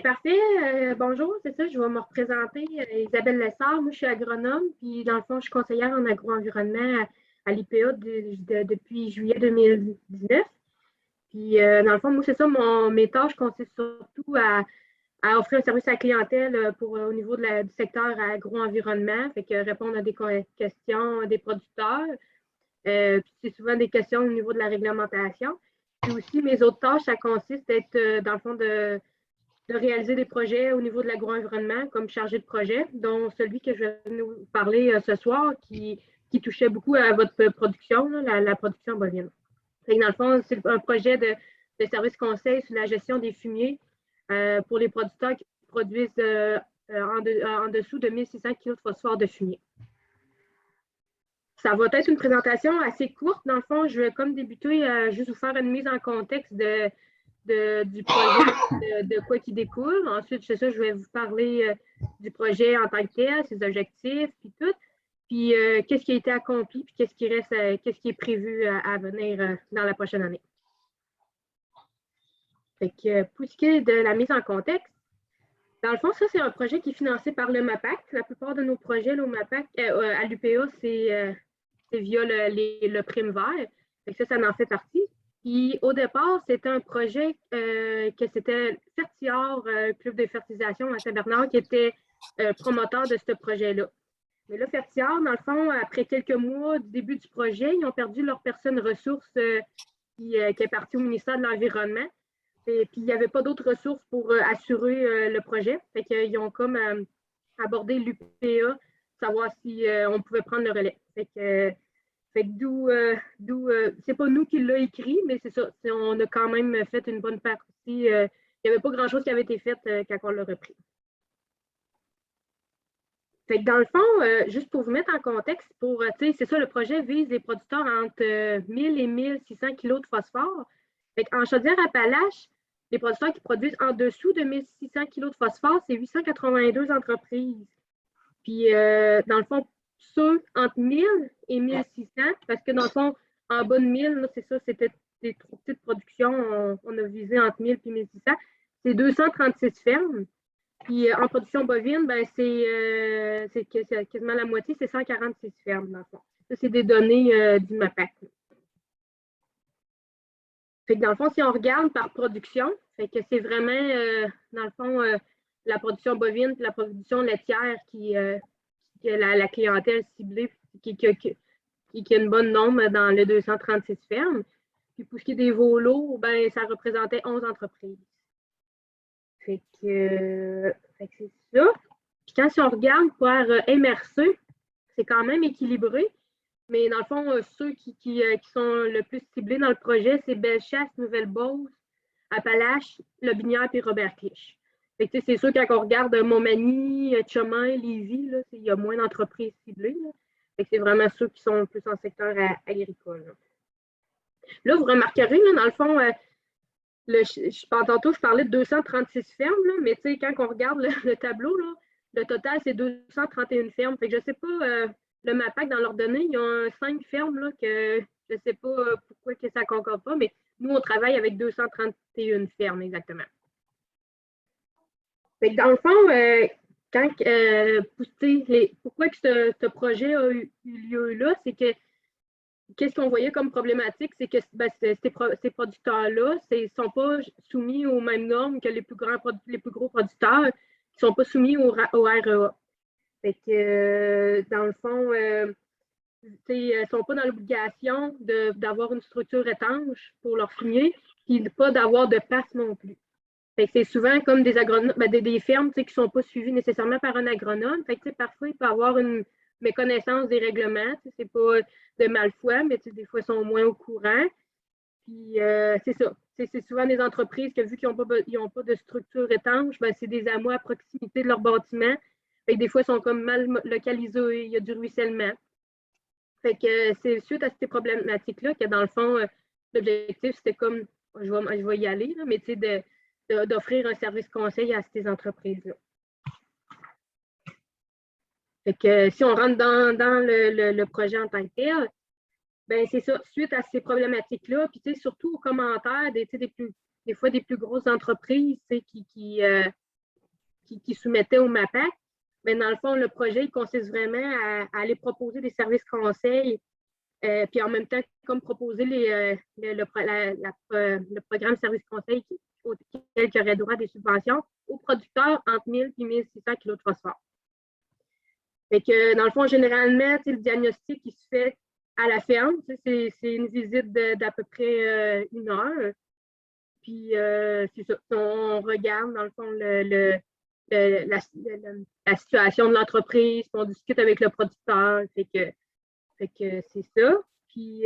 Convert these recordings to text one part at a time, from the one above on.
Parfait. Bonjour, c'est ça, je vais me représenter. Isabelle Lessard, moi je suis agronome, puis dans le fond, je suis conseillère en agro-environnement à l'IPA depuis juillet 2019. Puis dans le fond, moi c'est ça, mes tâches consistent surtout à offrir un service à la clientèle au niveau du secteur agro-environnement, fait que répondre à des questions des producteurs. Puis c'est souvent des questions au niveau de la réglementation. Puis aussi, mes autres tâches, ça consiste à être, dans le fond, de réaliser des projets au niveau de l'agro-environnement comme chargé de projet, dont celui que je vais nous parler ce soir, qui touchait beaucoup à votre production, là, la production bovine. Fait que dans le fond, c'est un projet de service conseil sur la gestion des fumiers pour les producteurs qui produisent en dessous de 1600 kg de phosphore de fumier. Ça va être une présentation assez courte. Dans le fond, je vais comme débuter juste vous faire une mise en contexte du projet, de quoi qui découle. Ensuite, c'est ça, je vais vous parler du projet en tant que tel, ses objectifs, puis tout. Puis qu'est-ce qui a été accompli, puis qu'est-ce qui reste, qu'est-ce qui est prévu à venir dans la prochaine année. Fait que pour ce qui est de la mise en contexte, dans le fond, ça, c'est un projet qui est financé par le MAPAC. La plupart de nos projets là, au MAPAC, à l'UPA, c'est via le prime vert. Fait que ça en fait partie. Puis au départ, c'était un projet que c'était Fertior, club de fertilisation à Saint-Bernard, qui était promoteur de ce projet-là. Mais là, Fertior, dans le fond, après quelques mois du début du projet, ils ont perdu leur personne ressource qui est partie au ministère de l'Environnement. Et puis, il n'y avait pas d'autres ressources pour assurer le projet. Fait qu'ils ont comme abordé l'UPA, savoir si on pouvait prendre le relais. Fait que c'est pas nous qui l'a écrit, mais c'est ça. On a quand même fait une bonne partie. Il n'y avait pas grand-chose qui avait été fait quand on l'a repris. Fait que dans le fond, juste pour vous mettre en contexte, c'est ça, le projet vise les producteurs entre 1000 et 1600 kg de phosphore. Fait en Chaudière-Appalaches, les producteurs qui produisent en dessous de 1600 kg de phosphore, c'est 882 entreprises. Puis, dans le fond, ceux entre 1000 et 1600, parce que dans le fond, en bas de 1000, c'est ça, c'était des trop petites productions, on a visé entre 1000 et 1600. C'est 236 fermes. Puis en production bovine, ben, c'est quasiment la moitié, c'est 146 fermes, dans le fond. Ça, c'est des données du MAPAC. Fait que dans le fond, si on regarde par production, fait que c'est vraiment, dans le fond, la production bovine et la production laitière qui est la clientèle ciblée, qui a une bonne nombre dans les 236 fermes. Puis pour ce qui est des veaux lourds, ben, ça représentait 11 entreprises. Fait que c'est ça. Puis si on regarde par MRC, c'est quand même équilibré. Mais dans le fond, ceux qui sont le plus ciblés dans le projet, c'est Bellechasse, Nouvelle-Beauce, Appalaches, Lobinière et Robert Clich. C'est sûr, quand on regarde Montmagny, Chemin, Lévis, il y a moins d'entreprises ciblées. C'est vraiment ceux qui sont plus en secteur agricole. Là, vous remarquerez, dans le fond, tantôt, je parlais de 236 fermes, mais quand on regarde le tableau, le total, c'est 231 fermes. Fait que je ne sais pas, le MAPAC, dans leurs données, ils ont 5 fermes que je ne sais pas pourquoi que ça ne concorde pas, mais nous, on travaille avec 231 fermes, exactement. Fait que dans le fond, pourquoi que ce projet a eu lieu là, c'est que qu'est-ce qu'on voyait comme problématique, c'est que ces producteurs-là ne sont pas soumis aux mêmes normes que les plus gros producteurs qui ne sont pas soumis au REA. Fait que, dans le fond, ils ne sont pas dans l'obligation d'avoir une structure étanche pour leur fumier, et pas d'avoir de passe non plus. C'est souvent comme des agronomes, des fermes qui ne sont pas suivies nécessairement par un agronome. Parfois, il peut y avoir une méconnaissance des règlements. C'est pas de malfoi, mais des fois, ils sont moins au courant. Puis, c'est ça. C'est souvent des entreprises que, vu qu'ils n'ont pas de structure étanche, c'est des hameaux à proximité de leur bâtiment. Des fois, ils sont comme mal localisés. Il y a du ruissellement. Fait que c'est suite à ces problématiques-là que, dans le fond, l'objectif, c'était comme, je vais y aller, là, mais d'offrir un service conseil à ces entreprises-là. Fait que si on rentre dans le projet en tant que tel, ben c'est ça, suite à ces problématiques-là, puis surtout aux commentaires des plus des fois des plus grosses entreprises qui soumettaient au MAPAC. Mais dans le fond, le projet, il consiste vraiment à aller proposer des services conseils, puis en même temps, comme proposer le programme service conseil auquel il aurait droit à des subventions aux producteurs entre 1000 et 1600 kg de phosphore. Fait que, dans le fond, généralement, le diagnostic qui se fait à la ferme, c'est une visite d'à peu près 1 heure. Puis, c'est ça. On regarde, dans le fond, la situation de l'entreprise, puis on discute avec le producteur. Fait que c'est ça. Puis,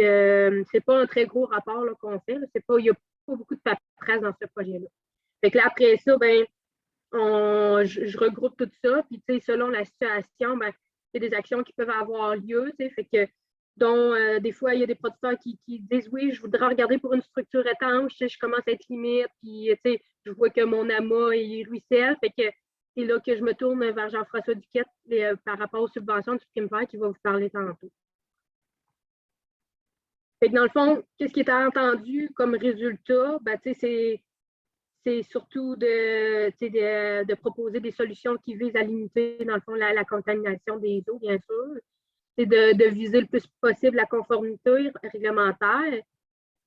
c'est pas un très gros rapport qu'on fait. Il n'y a pas beaucoup de paperasse dans ce projet-là. Fait que là, après ça, ben, je regroupe tout ça. Puis, selon la situation, ben, il y a des actions qui peuvent avoir lieu. Fait que, dont des fois, il y a des producteurs qui disent oui, je voudrais regarder pour une structure étanche, je commence à être limite, puis je vois que mon amas il ruisselle. Fait que c'est là que je me tourne vers Jean-François Duquette par rapport aux subventions du Primevert qui va vous parler tantôt. Fait que dans le fond, qu'est-ce qui est entendu comme résultat? Ben, c'est surtout de proposer des solutions qui visent à limiter, dans le fond, la contamination des eaux, bien sûr. C'est de viser le plus possible la conformité réglementaire,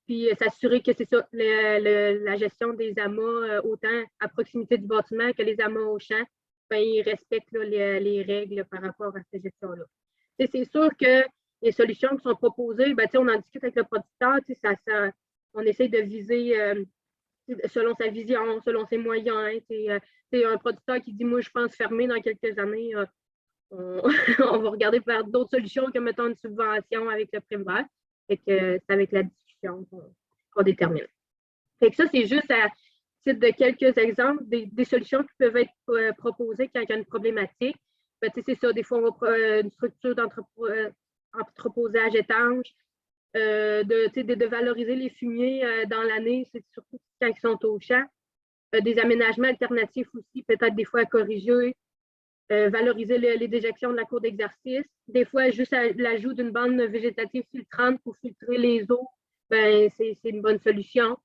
puis s'assurer que c'est ça, la gestion des amas, autant à proximité du bâtiment que les amas au champ, ben, ils respectent les règles par rapport à cette gestion-là. C'est sûr que les solutions qui sont proposées, ben, on en discute avec le producteur, on essaie de viser selon sa vision, selon ses moyens. Un producteur qui dit, moi, je pense fermer dans quelques années, on va regarder vers d'autres solutions que, mettons, une subvention avec le Primevert. Et que c'est avec la discussion qu'on détermine. Fait que ça, c'est juste à titre de quelques exemples des solutions qui peuvent être proposées quand il y a une problématique. Ben, c'est ça, des fois, on va une structure d'entreposage étanche, de valoriser les fumiers dans l'année, c'est surtout quand ils sont au champ. Des aménagements alternatifs aussi, peut-être des fois à corriger. Valoriser les déjections de la cour d'exercice. Des fois, juste l'ajout d'une bande végétative filtrante pour filtrer les eaux, ben, c'est une bonne solution.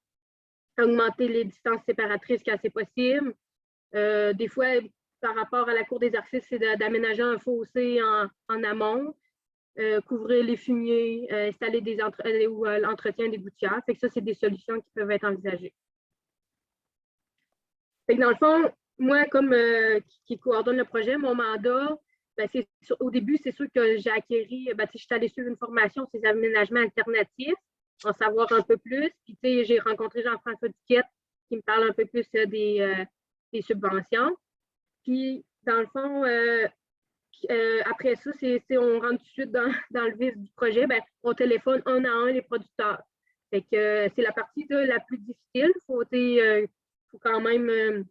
Augmenter les distances séparatrices quand c'est possible. Des fois, par rapport à la cour d'exercice, c'est d'aménager un fossé en amont, couvrir les fumiers, installer ou l'entretien des gouttières. Fait que ça, c'est des solutions qui peuvent être envisagées. Fait que dans le fond, moi, comme qui coordonne le projet, mon mandat, ben, au début, c'est sûr que j'ai acquéri, je suis allée suivre une formation sur les aménagements alternatifs, en savoir un peu plus. Puis, j'ai rencontré Jean-François Duquette qui me parle un peu plus des subventions. Puis, dans le fond, après ça, on rentre tout de suite dans le vif du projet. Ben, on téléphone un à un les producteurs. Fait que c'est la partie la plus difficile. Il faut quand même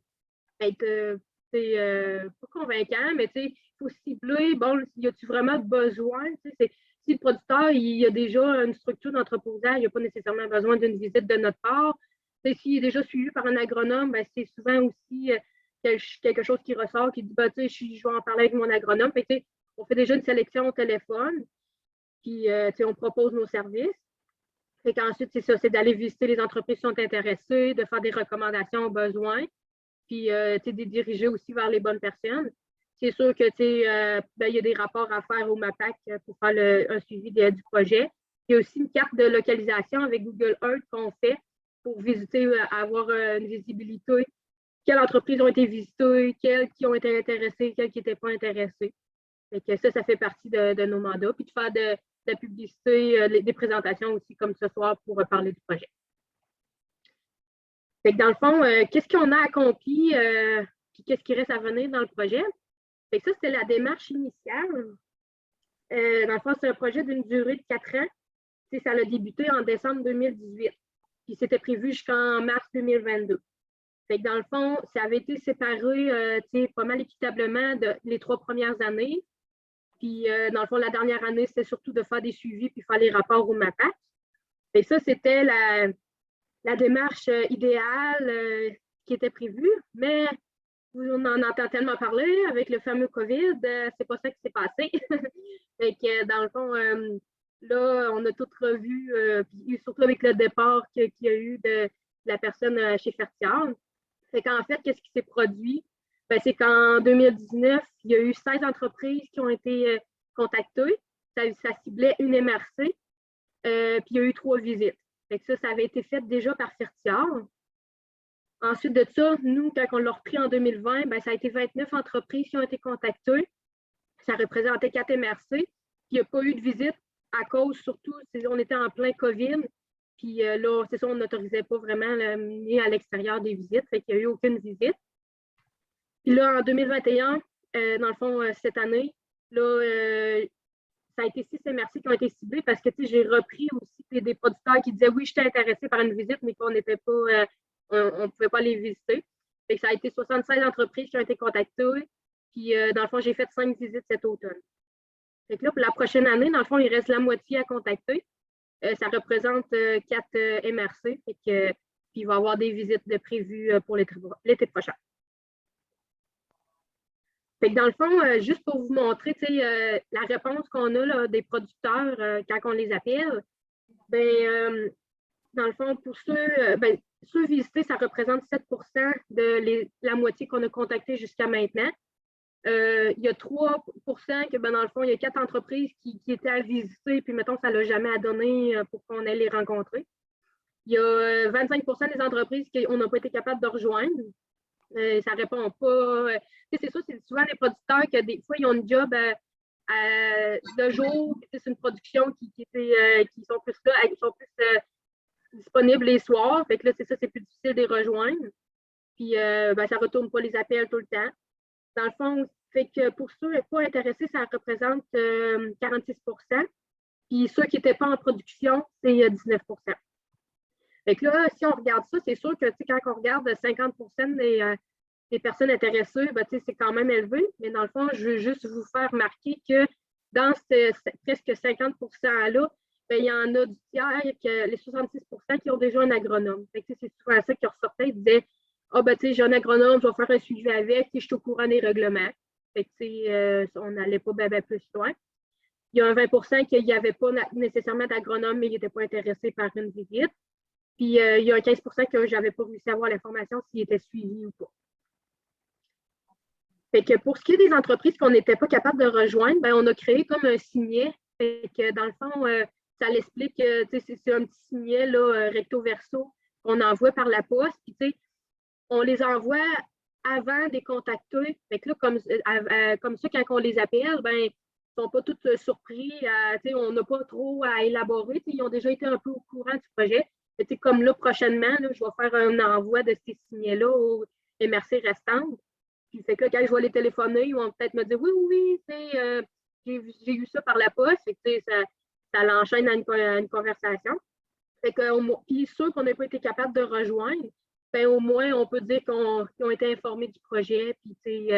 être pas convaincant, mais il faut cibler, bon, y a-tu vraiment besoin? Si le producteur il a déjà une structure d'entreposage, il n'y a pas nécessairement besoin d'une visite de notre part. S'il est déjà suivi par un agronome, ben, c'est souvent aussi quelque chose qui ressort, qui dit je vais en parler avec mon agronome. On fait déjà une sélection au téléphone, puis on propose nos services. Ensuite, c'est ça, c'est d'aller visiter les entreprises qui sont intéressées, de faire des recommandations aux besoins, puis de diriger aussi vers les bonnes personnes. C'est sûr que il y a des rapports à faire au MAPAC pour faire un suivi du projet. Il y a aussi une carte de localisation avec Google Earth qu'on fait pour visiter, avoir une visibilité. Quelles entreprises ont été visitées, quelles qui ont été intéressées, quelles qui n'étaient pas intéressées. Ça fait partie de nos mandats. Puis de faire de la publicité, des présentations aussi comme ce soir pour parler du projet. Dans le fond, qu'est-ce qu'on a accompli puis qu'est-ce qui reste à venir dans le projet? Ça, c'était la démarche initiale. Dans le fond, c'est un projet d'une durée de 4 ans. Ça a débuté en décembre 2018. Puis c'était prévu jusqu'en mars 2022. Dans le fond, ça avait été séparé pas mal équitablement les 3 premières années. Puis, dans le fond, la dernière année, c'était surtout de faire des suivis puis faire les rapports au MAPAC. Ça, c'était la démarche idéale qui était prévue, mais on en entend tellement parler avec le fameux COVID, c'est pas ça qui s'est passé. Dans le fond, là, on a tout revu, puis surtout avec le départ qu'il y a eu la personne chez Fertial. Fait qu'en fait, qu'est-ce qui s'est produit? Ben, c'est qu'en 2019, il y a eu 16 entreprises qui ont été contactées. Ça ciblait une MRC, puis il y a eu 3 visites. Fait que ça avait été fait déjà par Fertial. Ensuite de ça, nous, quand on l'a repris en 2020, ben, ça a été 29 entreprises qui ont été contactées. Ça représentait 4 MRC. Il n'y a pas eu de visite à cause, surtout, on était en plein COVID. Puis là, c'est ça, on n'autorisait pas vraiment ni à l'extérieur des visites. Fait qu'il n'y a eu aucune visite. Puis là, en 2021, dans le fond, cette année, là, ça a été 6 MRC qui ont été ciblés parce que j'ai repris aussi des producteurs qui disaient oui, j'étais intéressé par une visite, mais qu'on n'était pas, on ne pouvait pas les visiter. Fait que ça a été 76 entreprises qui ont été contactées. Puis dans le fond, j'ai fait 5 visites cet automne. Fait que là, pour la prochaine année, dans le fond, il reste la moitié à contacter. Ça représente 4 MRC. Fait que, puis il va y avoir des visites de prévues pour l'été prochain. Fait que dans le fond, juste pour vous montrer la réponse qu'on a là, des producteurs quand on les appelle, ben, dans le fond, pour ceux visités, ça représente 7 de la moitié qu'on a contacté jusqu'à maintenant. Il y a 3 que, ben, dans le fond, il y a 4 entreprises qui étaient à visiter, puis mettons, ça ne l'a jamais à donner pour qu'on aille les rencontrer. Il y a 25 des entreprises qu'on n'a pas été capable de rejoindre. Ça ne répond pas. C'est ça, c'est souvent des producteurs que des fois, ils ont une job de jour, c'est une production qui sont plus là, qui sont plus disponibles les soirs. Fait que là, c'est ça, c'est plus difficile de les rejoindre. Puis ben, ça ne retourne pas les appels tout le temps. Dans le fond, fait que pour ceux pas intéressés, ça représente 46 Puis ceux qui n'étaient pas en production, c'est 19 Fait que là, si on regarde ça, c'est sûr que quand on regarde 50 des personnes intéressées, ben, c'est quand même élevé. Mais dans le fond, je veux juste vous faire remarquer que dans presque 50 %-là, ben, il y en a du tiers, que les 66 qui ont déjà un agronome. Fait que c'est souvent ça qui ressortait. Ils disaient ah, ben, tu sais, j'ai un agronome, je vais faire un suivi avec, je suis au courant des règlements. Fait que, on n'allait pas bien plus loin. Il y a un 20 qu'il n'y avait pas nécessairement d'agronome, mais il n'était pas intéressé par une visite. Puis, il y a un 15 que je n'avais pas réussi à avoir l'information s'il était suivi ou pas. Fait que pour ce qui est des entreprises qu'on n'était pas capable de rejoindre, ben, on a créé comme un signet. Fait que dans le fond, ça l'explique, c'est un petit signet là, recto verso qu'on envoie par la poste. Puis, on les envoie avant de les contacter. Fait que là, comme ça, quand on les appelle, ben, ils ne sont pas tous surpris. On n'a pas trop à élaborer. Ils ont déjà été un peu au courant du projet. Et comme là, prochainement, là, je vais faire un envoi de ces signets-là aux MRC restantes. Puis fait que là, quand je vais les téléphoner, ils vont peut-être me dire oui, oui, j'ai eu ça par la poste. Fait que, ça l'enchaîne à une conversation. Fait que, puis ceux qu'on n'a pas été capable de rejoindre, ben, au moins, on peut dire qu'ils ont été informés du projet, puis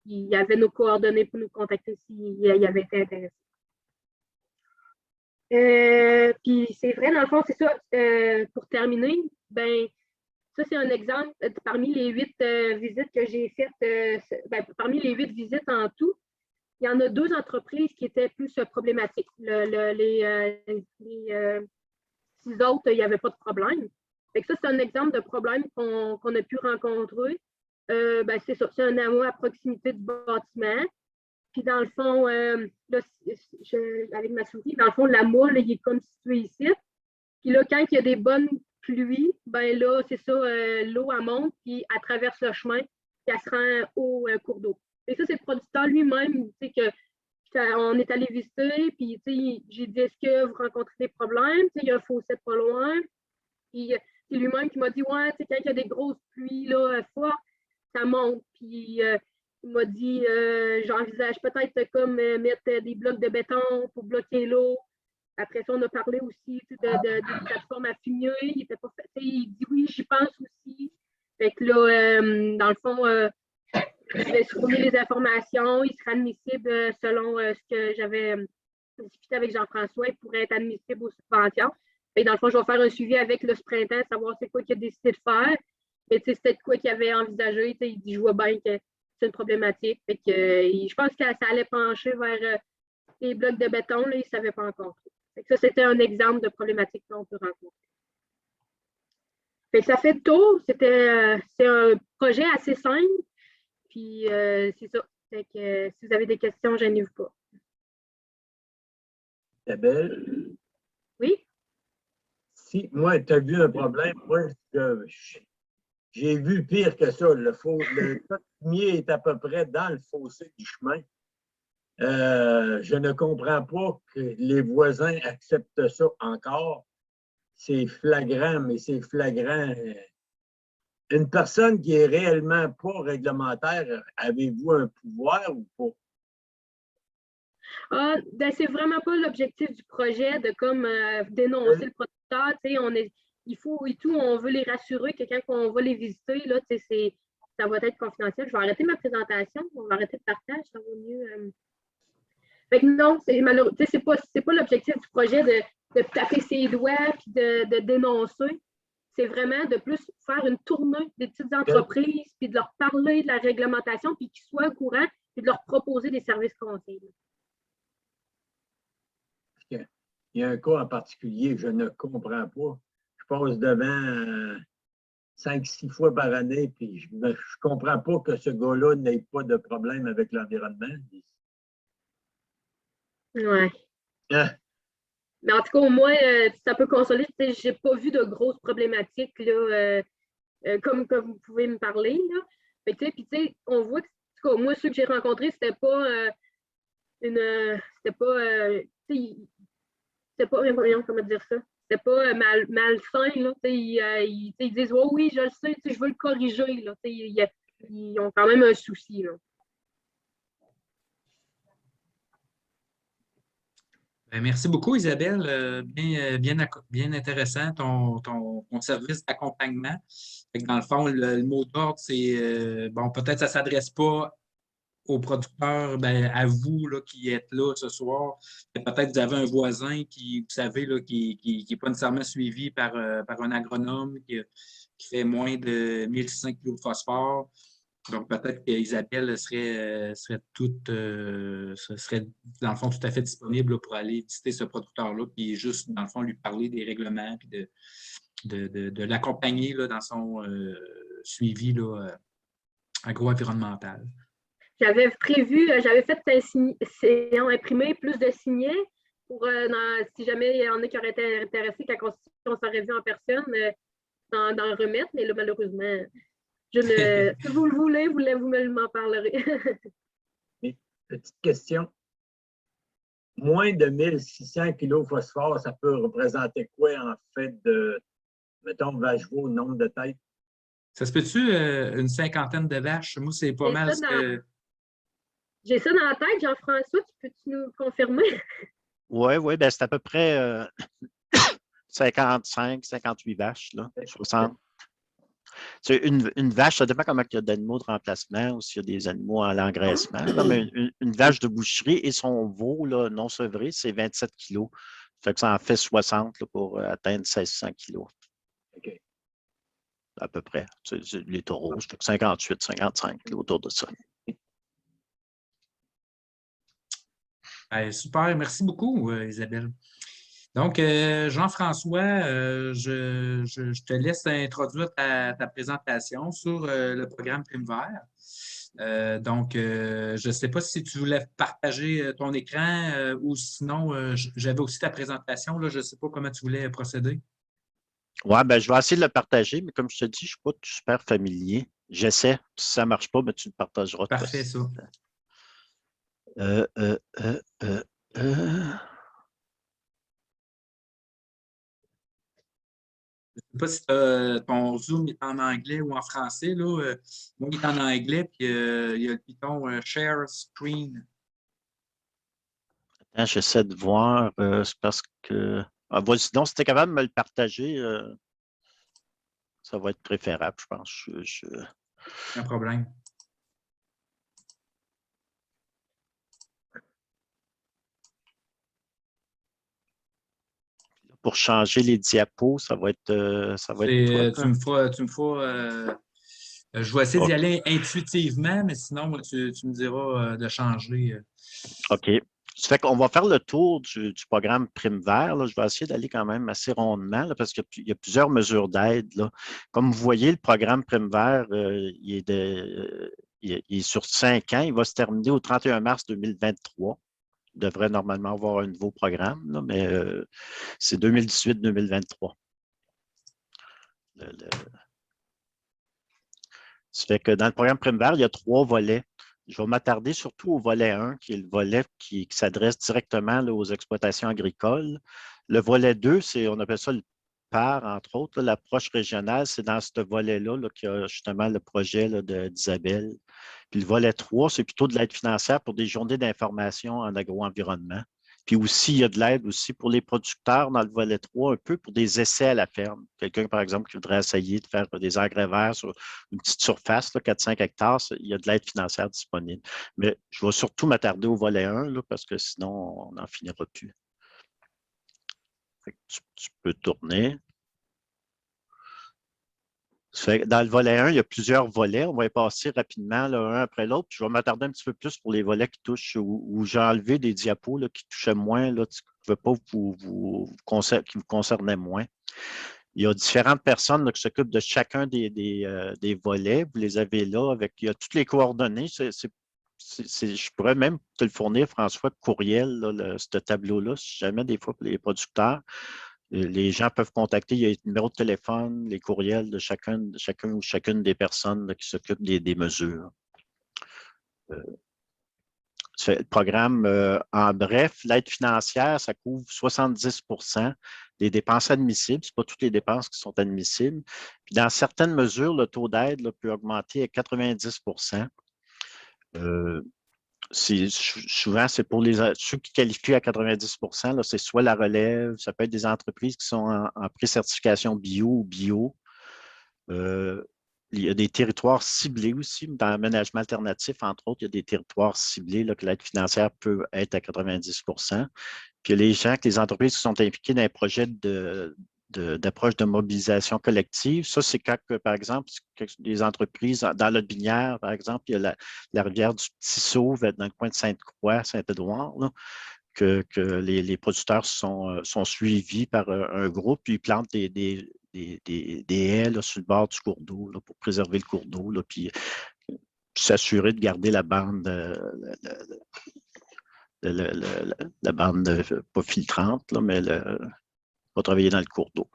il y avait nos coordonnées pour nous contacter s'il y avait été intéressé. Puis c'est vrai, dans le fond, c'est ça. Pour terminer, ben, ça, c'est un exemple parmi les 8 visites que j'ai faites, ben, parmi les 8 visites en tout, il y en a 2 entreprises qui étaient plus problématiques. Les 6 autres, il n'y avait pas de problème. Fait que ça, c'est un exemple de problème qu'on a pu rencontrer. Ben, c'est ça, c'est un amas à proximité du bâtiment. Puis dans le fond, là, avec ma souris, dans le fond, l'amas, il est comme situé ici. Puis là, quand il y a des bonnes pluies, ben là, c'est ça, l'eau, elle monte, puis elle traverse le chemin, puis elle se rend au cours d'eau. Et ça, c'est le producteur lui-même, tu sais, on est allé visiter, puis j'ai dit, est-ce que vous rencontrez des problèmes? Il y a un fossé pas loin. Puis c'est lui-même qui m'a dit, ouais, quand il y a des grosses pluies là, fortes, ça monte. Puis il m'a dit, j'envisage peut-être comme mettre des blocs de béton pour bloquer l'eau. Après ça, on a parlé aussi des plateformes à fumier. Il dit oui, j'y pense aussi. Fait que là, dans le fond, je vais fournir les informations. Il sera admissible selon ce que j'avais discuté avec Jean-François. Il pourrait être admissible aux subventions. Et dans le fond, je vais faire un suivi avec le printemps, savoir c'est quoi qu'il a décidé de faire. Mais c'était de quoi qu'il avait envisagé. Il dit, je vois bien que c'est une problématique. Fait que, je pense que ça allait pencher vers les blocs de béton. Là, il ne savait pas encore. Fait que ça, c'était un exemple de problématique qu'on peut rencontrer. Fait que ça fait le tour. C'est un projet assez simple. Puis c'est ça. Fait que si vous avez des questions, gênez-vous pas. Isabelle, Oui? si moi, tu as vu un problème, moi, j'ai vu pire que ça. Le fumier est à peu près dans le fossé du chemin. Je ne comprends pas que les voisins acceptent ça encore. C'est flagrant, mais c'est flagrant. Une personne qui est réellement pas réglementaire, avez-vous un pouvoir ou pas? Ah, ben, c'est vraiment pas l'objectif du projet de comme dénoncer le producteur. Il faut et tout, on veut les rassurer que quand on va les visiter, là, ça va être confidentiel. Je vais arrêter ma présentation, on va arrêter le partage, ça vaut mieux. Fait que non, c'est pas l'objectif du projet de taper ses doigts et de dénoncer. C'est vraiment de plus faire une tournée des petites entreprises, puis de leur parler de la réglementation, puis qu'ils soient au courant, puis de leur proposer des services conseils. Il y a un cas en particulier que je ne comprends pas. Je passe devant 5-6 fois par année, puis je ne comprends pas que ce gars-là n'ait pas de problème avec l'environnement. Ouais. Hein? Mais en tout cas, au moins, ça peut consoler. Je n'ai pas vu de grosses problématiques là, comme vous pouvez me parler. Là. Mais, puis, on voit que, en tout cas, moi, ceux que j'ai rencontrés, c'était pas c'était pas. C'était pas. Comment dire ça? C'était pas malsain. Là, ils disent oh, oui, je le sais, je veux le corriger. Là, ils ont quand même un souci. Là. Ben, merci beaucoup, Isabelle. Bien intéressant ton service d'accompagnement. Dans le fond, le mot d'ordre, c'est bon, peut-être ça ne s'adresse pas aux producteurs, ben, à vous là, qui êtes là ce soir. Peut-être que vous avez un voisin qui, vous savez, là, qui n'est pas nécessairement suivi par un agronome qui fait moins de 1600 kg de phosphore. Donc, peut-être qu'Isabelle serait dans le fond, tout à fait disponible là, pour aller visiter ce producteur-là, puis juste, dans le fond, lui parler des règlements, puis de l'accompagner là, dans son suivi là, agro-environnemental. J'avais fait imprimer plus de signets pour, si jamais il y en a qui auraient été intéressés, quand on s'aurait vu en personne, d'en remettre. Mais là, malheureusement, si vous le voulez, vous m'en parlerez. Petite question. Moins de 1600 kg de phosphore, ça peut représenter quoi en fait de, mettons, vache-veau, nombre de têtes? Ça se peut-tu une cinquantaine de vaches? Moi, c'est pas mal ce que... J'ai ça dans la tête, Jean-François, peux-tu nous confirmer? Oui, ben c'est à peu près 55, 58 vaches, là, 60. C'est une vache, ça dépend comment il y a d'animaux de remplacement ou s'il y a des animaux à l'engraissement. Mais une vache de boucherie et son veau là, non sevré, c'est 27 kilos. Fait que ça en fait 60 là, pour atteindre 1600 kilos. OK. À peu près. Les taureaux, ça fait 58, 55 autour de ça. Super, merci beaucoup, Isabelle. Donc, Jean-François, je te laisse introduire ta présentation sur le programme Prime Vert. Donc, je ne sais pas si tu voulais partager ton écran ou sinon, j'avais aussi ta présentation. Là, je ne sais pas comment tu voulais procéder. Oui, ben, je vais essayer de le partager, mais comme je te dis, je ne suis pas super familier. J'essaie. Si ça ne marche pas, ben, tu le partageras. Parfait, ça. Je ne sais pas si ton Zoom est en anglais ou en français. Là. Moi, il est en anglais, puis il y a le piton Share Screen. Attends, j'essaie de voir. C'est parce que. Ah, sinon, si tu es capable de me le partager, ça va être préférable, je pense. Pas de problème. Pour changer les diapos, ça va être toi. Tu me feras je vais essayer d'y aller intuitivement, mais sinon, moi, tu me diras de changer. OK. Ça fait qu'on va faire le tour du programme Prime Vert. Là. Je vais essayer d'aller quand même assez rondement là, parce qu'il y a plusieurs mesures d'aide. Comme vous voyez, le programme Prime Vert, il est sur 5 ans. Il va se terminer au 31 mars 2023. Il devrait normalement avoir un nouveau programme, là, mais c'est 2018-2023. Ça fait que dans le programme Prime Vert, il y a 3 volets. Je vais m'attarder surtout au volet 1, qui est le volet qui s'adresse directement là, aux exploitations agricoles. Le volet 2, on appelle ça le PAR, entre autres, l'approche régionale. C'est dans ce volet-là qu'il y a justement le projet d'Isabelle. Puis le volet 3, c'est plutôt de l'aide financière pour des journées d'information en agro-environnement. Puis aussi, il y a de l'aide aussi pour les producteurs dans le volet 3, un peu pour des essais à la ferme. Quelqu'un, par exemple, qui voudrait essayer de faire des engrais verts sur une petite surface, 4-5 hectares, il y a de l'aide financière disponible. Mais je vais surtout m'attarder au volet 1, là, parce que sinon, on n'en finira plus. Tu peux tourner. Dans le volet 1, il y a plusieurs volets. On va y passer rapidement l'un après l'autre. Je vais m'attarder un petit peu plus pour les volets qui touchent, où j'ai enlevé des diapos là, qui touchaient moins, là, qui ne vous concernaient moins. Il y a différentes personnes là, qui s'occupent de chacun des volets. Vous les avez là. Il y a toutes les coordonnées. Je pourrais même te le fournir, François, courriel, là, ce tableau-là, si jamais des fois pour les producteurs. Les gens peuvent contacter, il y a le numéro de téléphone, les courriels de chacun ou chacune des personnes là, qui s'occupent des mesures. Le programme, en bref, l'aide financière, ça couvre 70% des dépenses admissibles. Ce n'est pas toutes les dépenses qui sont admissibles. Puis dans certaines mesures, le taux d'aide peut augmenter à 90%. Souvent, c'est pour ceux qui qualifient à 90%, c'est soit la relève, ça peut être des entreprises qui sont en pré-certification bio ou bio. Il y a des territoires ciblés aussi, dans l'aménagement alternatif, entre autres, il y a des territoires ciblés là, que l'aide financière peut être à 90%. Puis il y a les entreprises qui sont impliquées dans un projet d'approche de mobilisation collective. Ça, c'est quand, par exemple, les entreprises, dans le Binière, par exemple, il y a la rivière du Petit-Sauve dans le coin de Sainte-Croix, Saint-Édouard, que les producteurs sont suivis par un groupe, puis ils plantent des haies là, sur le bord du cours d'eau pour préserver le cours d'eau, puis s'assurer de garder la bande, la bande pas filtrante, là, mais pas travailler dans le cours d'eau.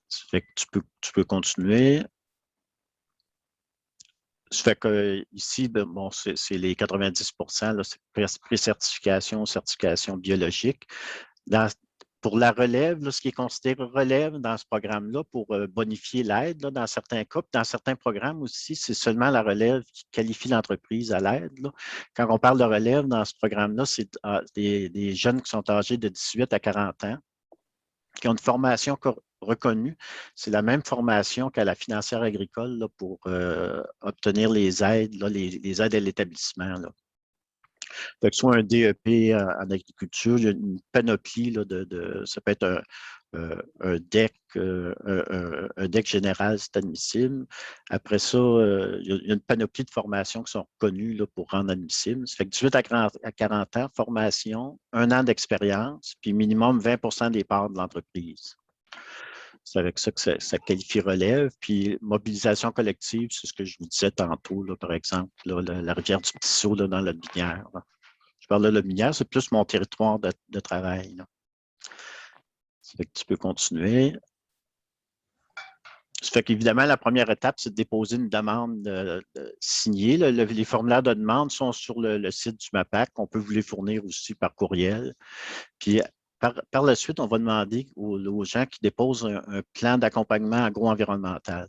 Ça fait que tu peux continuer. Ça fait que ici, bon, c'est les 90%, c'est pré-certification, certification biologique. Pour la relève, là, ce qui est considéré relève dans ce programme-là, pour bonifier l'aide, dans certains cas, dans certains programmes aussi, c'est seulement la relève qui qualifie l'entreprise à l'aide. Quand on parle de relève dans ce programme-là, c'est des jeunes qui sont âgés de 18 à 40 ans, qui ont une formation reconnue. C'est la même formation qu'à la financière agricole là, pour obtenir les aides, là, les aides à l'établissement. Fait que soit un DEP en agriculture, il y a une panoplie là, ça peut être un DEC, un DEC général, c'est admissible. Après ça, il y a une panoplie de formations qui sont reconnues là, pour rendre admissible. Ça fait que 18 à 40 ans, formation, 1 an d'expérience, puis minimum 20% des parts de l'entreprise. C'est avec ça que ça qualifie relève. Puis mobilisation collective, c'est ce que je vous disais tantôt, là, par exemple, là, la rivière du Petit-Saut dans la Binière. Là. Je parle de la Binière, c'est plus mon territoire de travail. Là. Ça fait que tu peux continuer. Ça fait qu'évidemment, la première étape, c'est de déposer une demande signée. Les formulaires de demande sont sur le site du MAPAC. On peut vous les fournir aussi par courriel. Puis, par la suite, on va demander aux gens qui déposent un plan d'accompagnement agro-environnemental.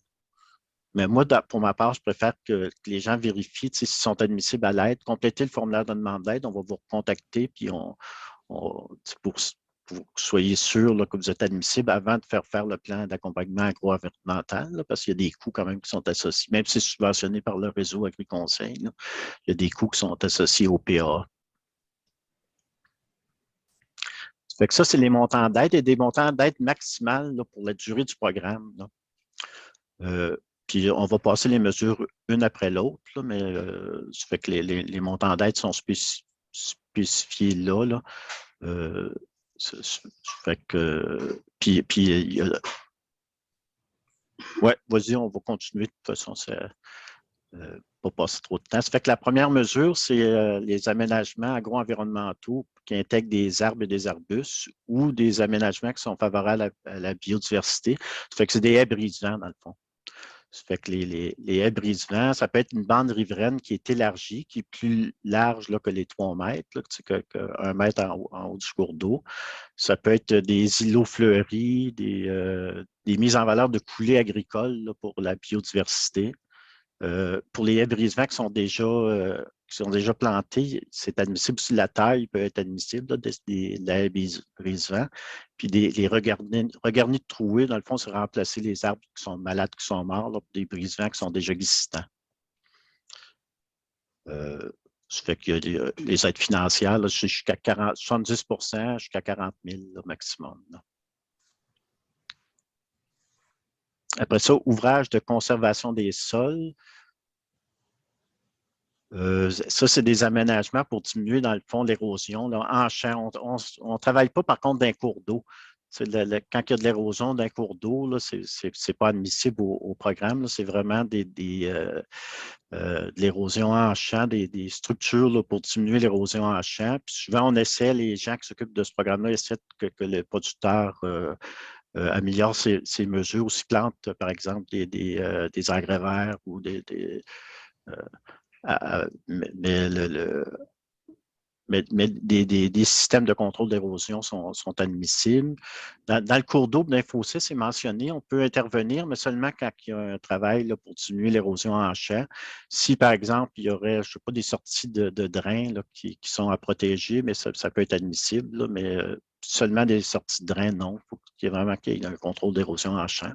Mais moi, pour ma part, je préfère que les gens vérifient s'ils sont admissibles à l'aide, compléter le formulaire de demande d'aide. On va vous recontacter, puis pour que vous soyez sûr là, que vous êtes admissible avant de faire le plan d'accompagnement agro-environnemental, parce qu'il y a des coûts quand même qui sont associés, même si c'est subventionné par le réseau Agri-Conseil, il y a des coûts qui sont associés au PA. Fait que ça, c'est les montants d'aide et des montants d'aide maximales là, pour la durée du programme. Puis on va passer les mesures une après l'autre, mais ça fait que les montants d'aide sont spécifiés spécifié là. Là. Fait que, puis ouais, vas-y, on va continuer. De toute façon, ça pas passer trop de temps. Ça fait que la première mesure, c'est les aménagements agro-environnementaux qui intègrent des arbres et des arbustes ou des aménagements qui sont favorables à la biodiversité. Ça fait que c'est des haies brise-vent, dans le fond. Ça fait que les haies brise-vent, ça peut être une bande riveraine qui est élargie, qui est plus large là, que les 3 mètres, là, que 1 mètre en haut du cours d'eau. Ça peut être des îlots fleuris, des mises en valeur de coulées agricoles là, pour la biodiversité. Pour les haies brise-vent qui sont déjà plantées, c'est admissible. Si la taille peut être admissible là, de la haie brise-vent. Puis les regarnis de trouée, dans le fond, c'est remplacer les arbres qui sont malades, qui sont morts, là, pour des brise-vent qui sont déjà existants. Ça fait que les aides financières, là, jusqu'à 70 jusqu'à 40 000 là, maximum. Là. Après ça, ouvrage de conservation des sols. Ça, c'est des aménagements pour diminuer, dans le fond, l'érosion. En champ, on ne travaille pas, par contre, d'un cours d'eau. Quand il y a de l'érosion d'un cours d'eau, ce n'est pas admissible au programme. C'est vraiment de l'érosion en champ, des structures là, pour diminuer l'érosion en champ. Puis souvent, les gens qui s'occupent de ce programme-là essaient que le producteur améliore ses mesures, aussi plante, par exemple, des engrais verts ou mais des systèmes de contrôle d'érosion sont admissibles. Dans le cours d'eau d'un fossé, c'est mentionné, on peut intervenir, mais seulement quand il y a un travail là, pour diminuer l'érosion en champ. Si, par exemple, il y aurait, je ne sais pas, des sorties de drains là, qui sont à protéger, mais ça peut être admissible, là, mais seulement des sorties de drains, non. Il faut qu'il y ait vraiment un contrôle d'érosion en champ.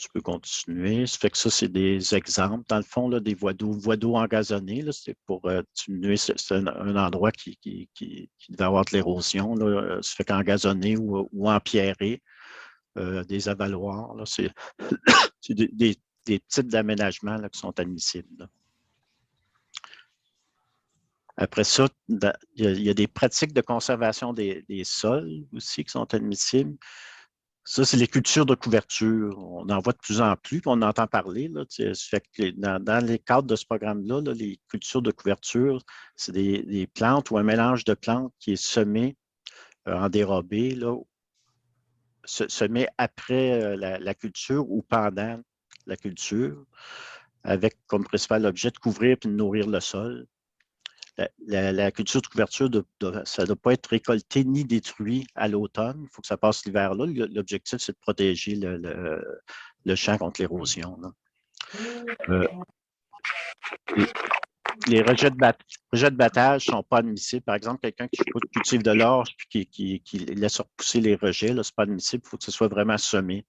Tu peux continuer. Ça fait que ça, c'est des exemples. Dans le fond, là, des voies d'eau engazonnées, c'est pour diminuer. C'est un endroit qui devait avoir de l'érosion. Ça fait qu'engazonné ou empierré, des avaloirs. C'est des types d'aménagements qui sont admissibles. Là. Après ça, il y a des pratiques de conservation des sols aussi qui sont admissibles. Ça, c'est les cultures de couverture. On en voit de plus en plus, puis on entend parler. Là, fait que dans les cadres de ce programme-là, là, les cultures de couverture, c'est des plantes ou un mélange de plantes qui est semé en dérobé, là, semé après la culture ou pendant la culture, avec comme principal objet de couvrir et de nourrir le sol. La culture de couverture, ça ne doit pas être récolté ni détruit à l'automne. Il faut que ça passe l'hiver là. L'objectif, c'est de protéger le champ contre l'érosion. Les rejets de battage ne sont pas admissibles. Par exemple, quelqu'un qui cultive de l'orge et qui laisse repousser les rejets, ce n'est pas admissible. Il faut que ce soit vraiment semé.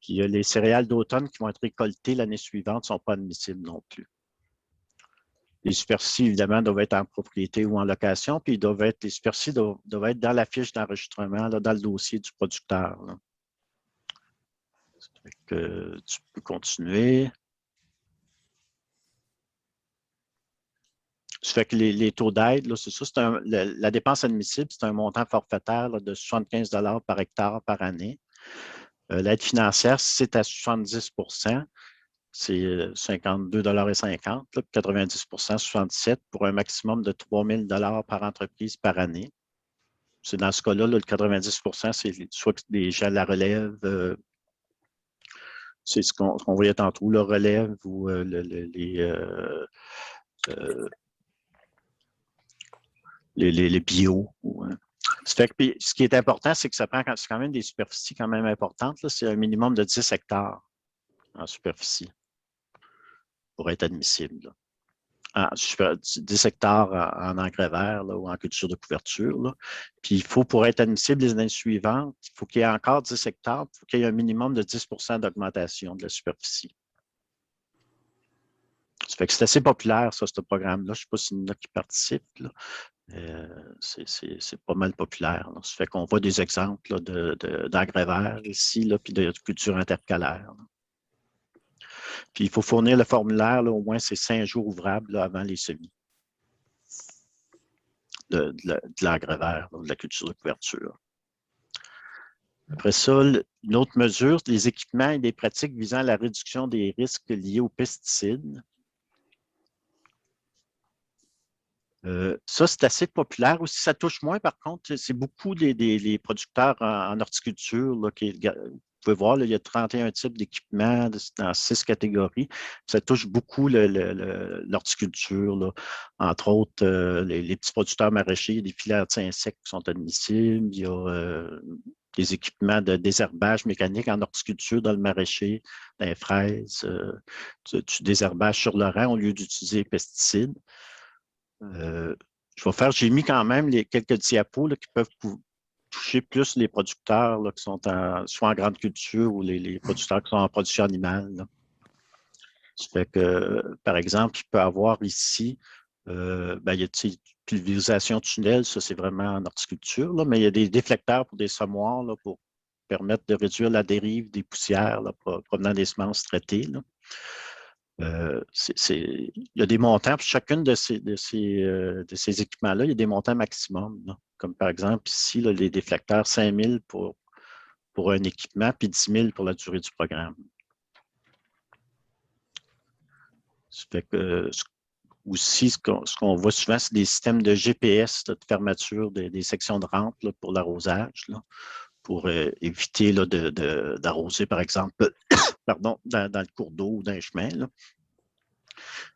Puis, les céréales d'automne qui vont être récoltées l'année suivante ne sont pas admissibles non plus. Les superficies, évidemment, doivent être en propriété ou en location, puis les superficies doivent être dans la fiche d'enregistrement, dans le dossier du producteur. Là. Tu peux continuer. Ça fait que les taux d'aide, c'est ça, la dépense admissible, c'est un montant forfaitaire là, de 75 $ par hectare par année. L'aide financière, c'est à 70 %. C'est 52,50 $, 90 67 pour un maximum de 3 000 $ par entreprise par année. C'est dans ce cas-là, le 90 c'est soit des gens la relève, c'est ce qu'on voyait tantôt, la relève ou les bio. Ça fait que, ce qui est important, c'est que c'est quand même des superficies quand même importantes. C'est un minimum de 10 hectares en superficie pour être admissible. 10 hectares en engrais vert là, ou en culture de couverture. Là. Puis, pour être admissible les années suivantes, il faut qu'il y ait encore 10 hectares, il faut qu'il y ait un minimum de 10 % d'augmentation de la superficie. Ça fait que c'est assez populaire, ça, ce programme-là. Je ne sais pas s'il y en a qui participent. Là. C'est pas mal populaire. Là. Ça fait qu'on voit des exemples d'engrais verts ici, là, puis de culture intercalaire. Là. Puis il faut fournir le formulaire, là, au moins c'est 5 jours ouvrables là, avant les semis. de l'engrais vert, de la culture de couverture. Après ça, une autre mesure, les équipements et des pratiques visant à la réduction des risques liés aux pesticides. Ça, c'est assez populaire aussi. Ça touche moins, par contre, c'est beaucoup les producteurs en horticulture. Là, vous pouvez voir, là, il y a 31 types d'équipements dans 6 catégories. Ça touche beaucoup l'horticulture. Entre autres, les petits producteurs maraîchers, il y a des filets anti-insectes qui sont admissibles. Il y a des équipements de désherbage mécanique en horticulture dans le maraîcher, dans les fraises. Tu désherbages sur le rang au lieu d'utiliser les pesticides. J'ai mis quand même quelques diapos là, qui peuvent toucher plus les producteurs là, qui sont soit en grande culture ou les producteurs qui sont en production animale. Là. Ça fait que, par exemple, il peut y avoir ici, il y a pulvérisation tunnel, ça c'est vraiment en horticulture, là, mais il y a des déflecteurs pour des semoirs là, pour permettre de réduire la dérive des poussières là, provenant des semences traitées. Là. Il y a des montants pour chacune de ces équipements-là, il y a des montants maximum. Là. Comme par exemple ici, là, les déflecteurs, 5 000 pour un équipement, puis 10 000 pour la durée du programme. Ça fait que, aussi, ce qu'on voit souvent, c'est des systèmes de GPS là, de fermeture des sections de rampe là, pour l'arrosage, pour éviter là, d'arroser, par exemple, pardon, dans le cours d'eau ou dans les chemins. Là.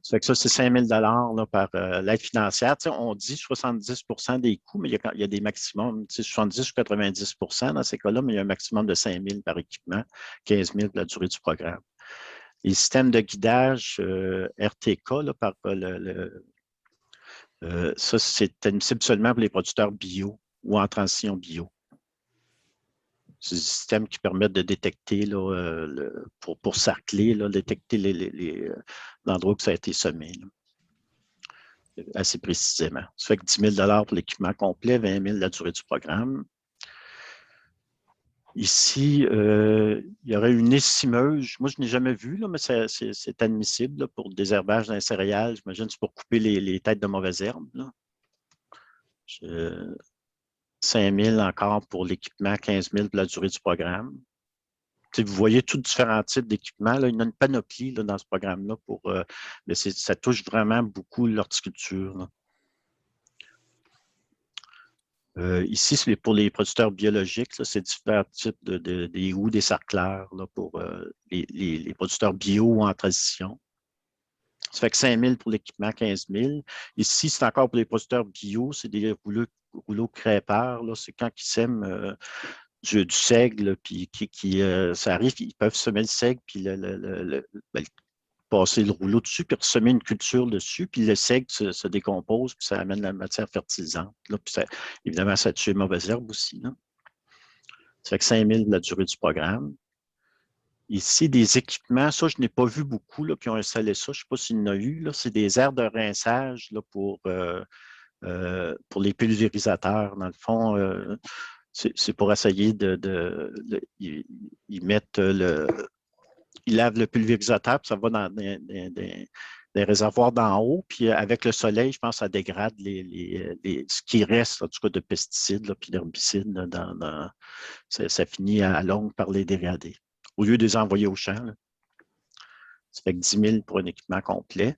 Ça fait que ça, c'est 5 000 là, par l'aide financière. Tu sais, on dit 70 des coûts, mais il y a des maximums, tu sais, 70 ou 90 dans ces cas-là, mais il y a un maximum de 5 000 par équipement, 15 000 pour la durée du programme. Les systèmes de guidage RTK, là, ça, c'est admissible seulement pour les producteurs bio ou en transition bio. C'est des systèmes qui permettent de détecter, là, pour sarcler, là, détecter l'endroit où ça a été semé. Là, assez précisément. Ça fait que 10 000 pour l'équipement complet, 20 000 la durée du programme. Ici, il y aurait une essimeuse. Moi, je n'ai jamais vu, là, mais c'est admissible là, pour le désherbage d'un céréal. J'imagine que c'est pour couper les têtes de mauvaises herbes. Là. 5 000 encore pour l'équipement, 15 000 pour la durée du programme. Vous voyez tous différents types d'équipements. Il y a une panoplie là, dans ce programme-là, mais ça touche vraiment beaucoup l'horticulture. Ici, c'est pour les producteurs biologiques. C'est différents types des houes, des sarcleurs là, pour les producteurs bio ou en transition. Ça fait que 5 000 pour l'équipement, 15 000. Ici, c'est encore pour les producteurs bio, c'est des rouleaux crêpeurs. C'est quand ils sèment du seigle, puis ça arrive, ils peuvent semer le seigle, puis passer le rouleau dessus, puis semer une culture dessus, puis le seigle se décompose, puis ça amène la matière fertilisante. Là, puis évidemment, ça tue les mauvaises herbes aussi. Là. Ça fait que 5 000 de la durée du programme. Ici, des équipements, ça, je n'ai pas vu beaucoup là, qui ont installé ça. Je ne sais pas s'il y en a eu. C'est des aires de rinçage là, pour les pulvérisateurs. Dans le fond, c'est pour essayer ils mettent ils lavent le pulvérisateur, puis ça va dans des réservoirs d'en haut, puis avec le soleil, je pense que ça dégrade ce qui reste, en tout cas, de pesticides, là, puis d'herbicides. Ça finit à longue par les dégrader, au lieu de les envoyer au champ. Là. Ça fait que 10 000 pour un équipement complet.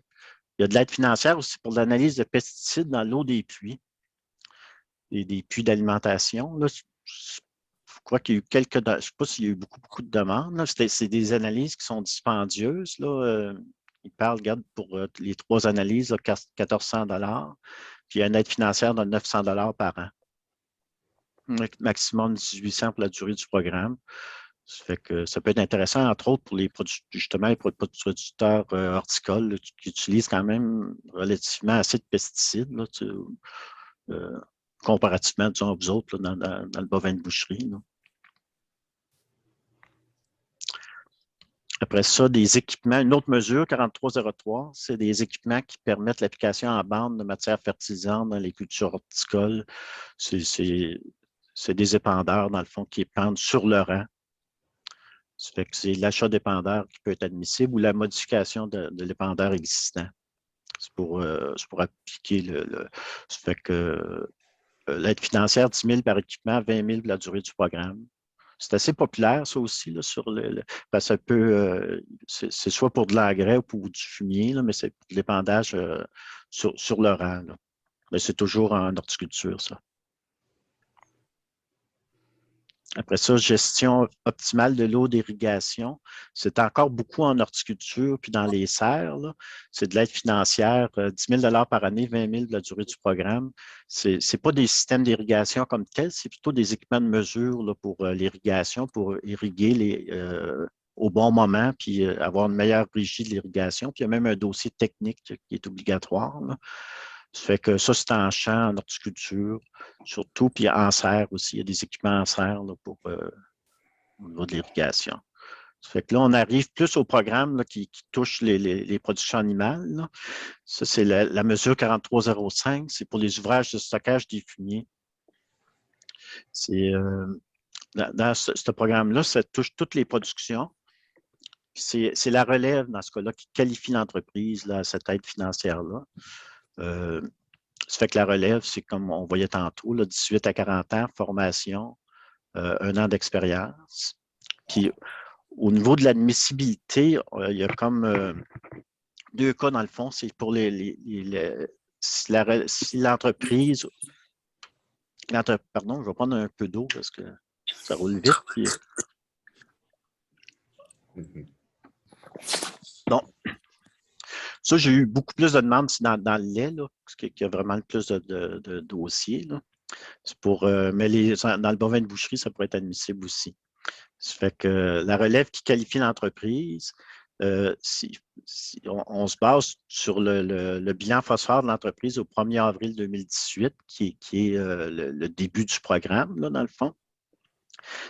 Il y a de l'aide financière aussi pour l'analyse de pesticides dans l'eau des puits, des puits d'alimentation. Je crois qu'il y a eu je ne sais pas s'il y a eu beaucoup de demandes. C'est des analyses qui sont dispendieuses. Là. Ils parlent, regarde, pour les 3 analyses, là, 1 400 $. Puis il y a une aide financière de 900 $ par an. Maximum 1 800 pour la durée du programme. Ça fait que ça peut être intéressant, entre autres, pour les producteurs horticoles là, qui utilisent quand même relativement assez de pesticides. Là, comparativement, disons, aux autres là, dans le bovin de boucherie. Là. Après ça, des équipements, une autre mesure, 4303, c'est des équipements qui permettent l'application en bande de matières fertilisantes dans les cultures horticoles. C'est des épandeurs, dans le fond, qui épandent sur le rang. Ça fait que c'est l'achat d'épandeurs qui peut être admissible ou la modification de l'épandeur existant. C'est pour appliquer ça fait que l'aide financière, 10 000 par équipement, 20 000 pour la durée du programme. C'est assez populaire, ça aussi, là, sur parce que ça peut, c'est soit pour de l'engrais ou pour du fumier, là, mais c'est pour l'épandage sur le rang. Là. Mais c'est toujours en horticulture, ça. Après ça, gestion optimale de l'eau d'irrigation. C'est encore beaucoup en horticulture puis dans les serres. C'est de l'aide financière, 10 000 par année, 20 000 de la durée du programme. Ce n'est pas des systèmes d'irrigation comme tels, c'est plutôt des équipements de mesure là, pour l'irrigation, pour irriguer au bon moment puis avoir une meilleure régie de l'irrigation. Puis il y a même un dossier technique qui est obligatoire. Là. Ça fait que ça, c'est en champ, en horticulture, surtout, puis en serre aussi. Il y a des équipements en serre là, pour au niveau de l'irrigation. Ça fait que là, on arrive plus au programme là, qui touche les productions animales. Là. Ça, c'est la mesure 4305. C'est pour les ouvrages de stockage des fumiers. C'est, dans ce programme-là, ça touche toutes les productions. C'est la relève, dans ce cas-là, qui qualifie l'entreprise à cette aide financière-là. Ça fait que la relève, c'est comme on voyait tantôt, là, 18 à 40 ans, formation, 1 an d'expérience. Puis, au niveau de l'admissibilité, il y a comme 2 cas dans le fond. C'est pour si l'entreprise... Pardon, je vais prendre un peu d'eau parce que ça roule vite. Puis... Donc, ça, j'ai eu beaucoup plus de demandes dans le lait, là, parce qu'il y a vraiment le plus de dossiers. Là. C'est pour, mais dans le bovin de boucherie, ça pourrait être admissible aussi. Ça fait que la relève qui qualifie l'entreprise, si on se base sur le bilan phosphore de l'entreprise au 1er avril 2018, qui est le début du programme, là, dans le fond.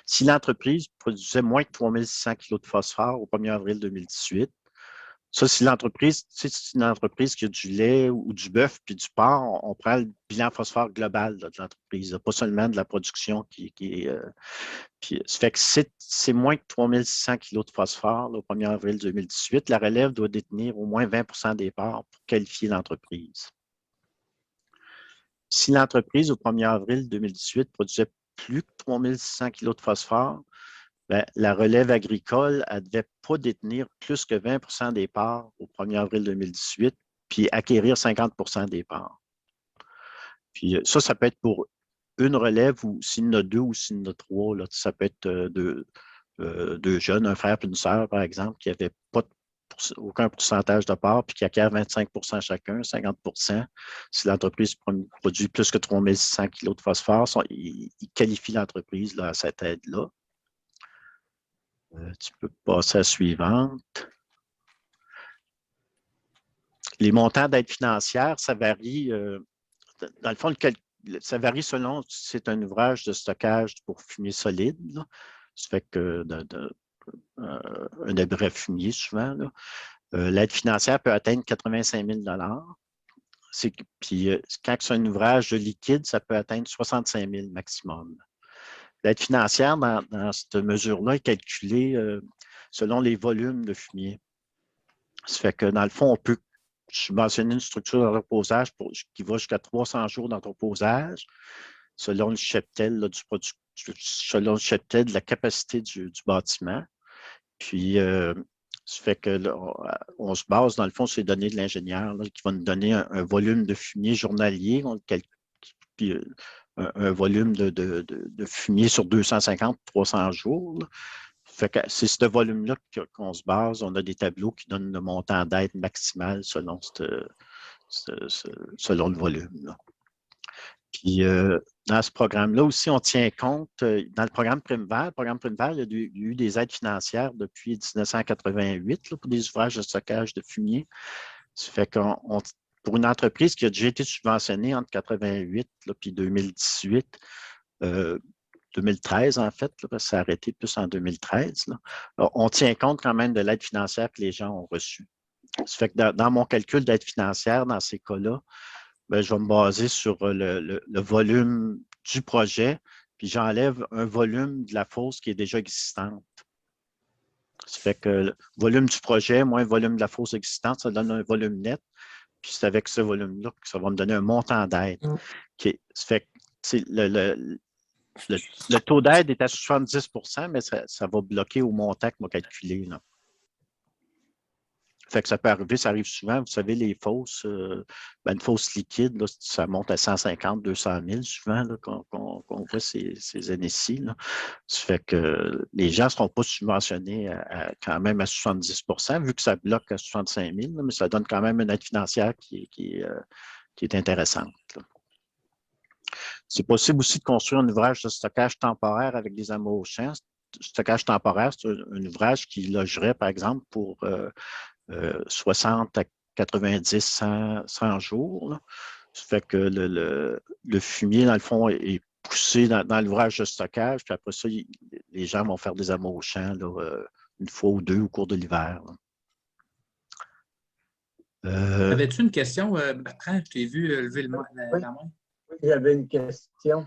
Si l'entreprise produisait moins que 3600 kg de phosphore au 1er avril 2018, ça, si l'entreprise, c'est une entreprise qui a du lait ou du bœuf puis du porc, on prend le bilan phosphore global là, de l'entreprise, pas seulement de la production qui est. Puis, ça fait que c'est moins que 3600 kg de phosphore là, au 1er avril 2018. La relève doit détenir au moins 20 des parts pour qualifier l'entreprise. Si l'entreprise, au 1er avril 2018, produisait plus que 3600 kg de phosphore, bien, la relève agricole, elle ne devait pas détenir plus que 20 des parts au 1er avril 2018, puis acquérir 50 des parts. Puis ça peut être pour une relève ou s'il y en a 2 ou s'il y en a 3. Là, ça peut être deux jeunes, un frère et une sœur, par exemple, qui n'avaient pas aucun pourcentage de part, puis qui acquièrent 25 chacun, 50 si l'entreprise produit plus que 3600 kg de phosphore, ils qualifient l'entreprise à cette aide-là. Tu peux passer à la suivante. Les montants d'aide financière, ça varie. Dans le fond, ça varie selon si c'est un ouvrage de stockage pour fumier solide. Là. Ça fait que un abri fumier, souvent. L'aide financière peut atteindre 85 000 Puis quand c'est un ouvrage liquide, ça peut atteindre 65 000 maximum. L'aide financière, dans cette mesure-là, est calculée selon les volumes de fumier. Ça fait que, dans le fond, on peut subventionner une structure d'entreposage qui va jusqu'à 300 jours d'entreposage, selon le cheptel là, du produit, selon le cheptel de la capacité du bâtiment. Puis, ça fait que là, on se base, dans le fond, sur les données de l'ingénieur qui va nous donner un volume de fumier journalier, puis un volume de fumier sur 250-300 jours. Là. Fait que c'est ce volume-là qu'on se base. On a des tableaux qui donnent le montant d'aide maximal selon le volume. Là. Puis, dans ce programme-là aussi, on tient compte, dans le programme Primevert, il y a eu des aides financières depuis 1988 là, pour des ouvrages de stockage de fumier. Ça fait pour une entreprise qui a déjà été subventionnée entre 1988 et 2018, 2013 en fait, là, parce que ça a arrêté plus en 2013, là. Alors, on tient compte quand même de l'aide financière que les gens ont reçue. Ça fait que dans mon calcul d'aide financière, dans ces cas-là, bien, je vais me baser sur le volume du projet, puis j'enlève un volume de la fosse qui est déjà existante. Ça fait que le volume du projet moins le volume de la fosse existante, ça donne un volume net. Puis c'est avec ce volume-là que ça va me donner un montant d'aide. Ça fait que le taux d'aide est à 70 %, mais ça va bloquer au montant qu'on va calculer. Là. Fait que ça peut arriver, ça arrive souvent. Vous savez, les fausses, une fausse liquide, là, ça monte à 150, 200 000 souvent qu'on voit ces années-ci. Là. Ça fait que les gens ne seront pas subventionnés quand même à 70 % vu que ça bloque à 65 000, là, mais ça donne quand même une aide financière qui est intéressante. C'est possible aussi de construire un ouvrage de stockage temporaire avec des amours au champ. Stockage temporaire, c'est un ouvrage qui logerait, par exemple, pour 60 à 90, 100 jours. Là. Ça fait que le fumier, dans le fond, est poussé dans l'ouvrage de stockage, puis après ça, les gens vont faire des amours au champ là, une fois ou deux au cours de l'hiver. Avais-tu une question, Bertrand? Je t'ai vu lever la main. Oui, j'avais une question.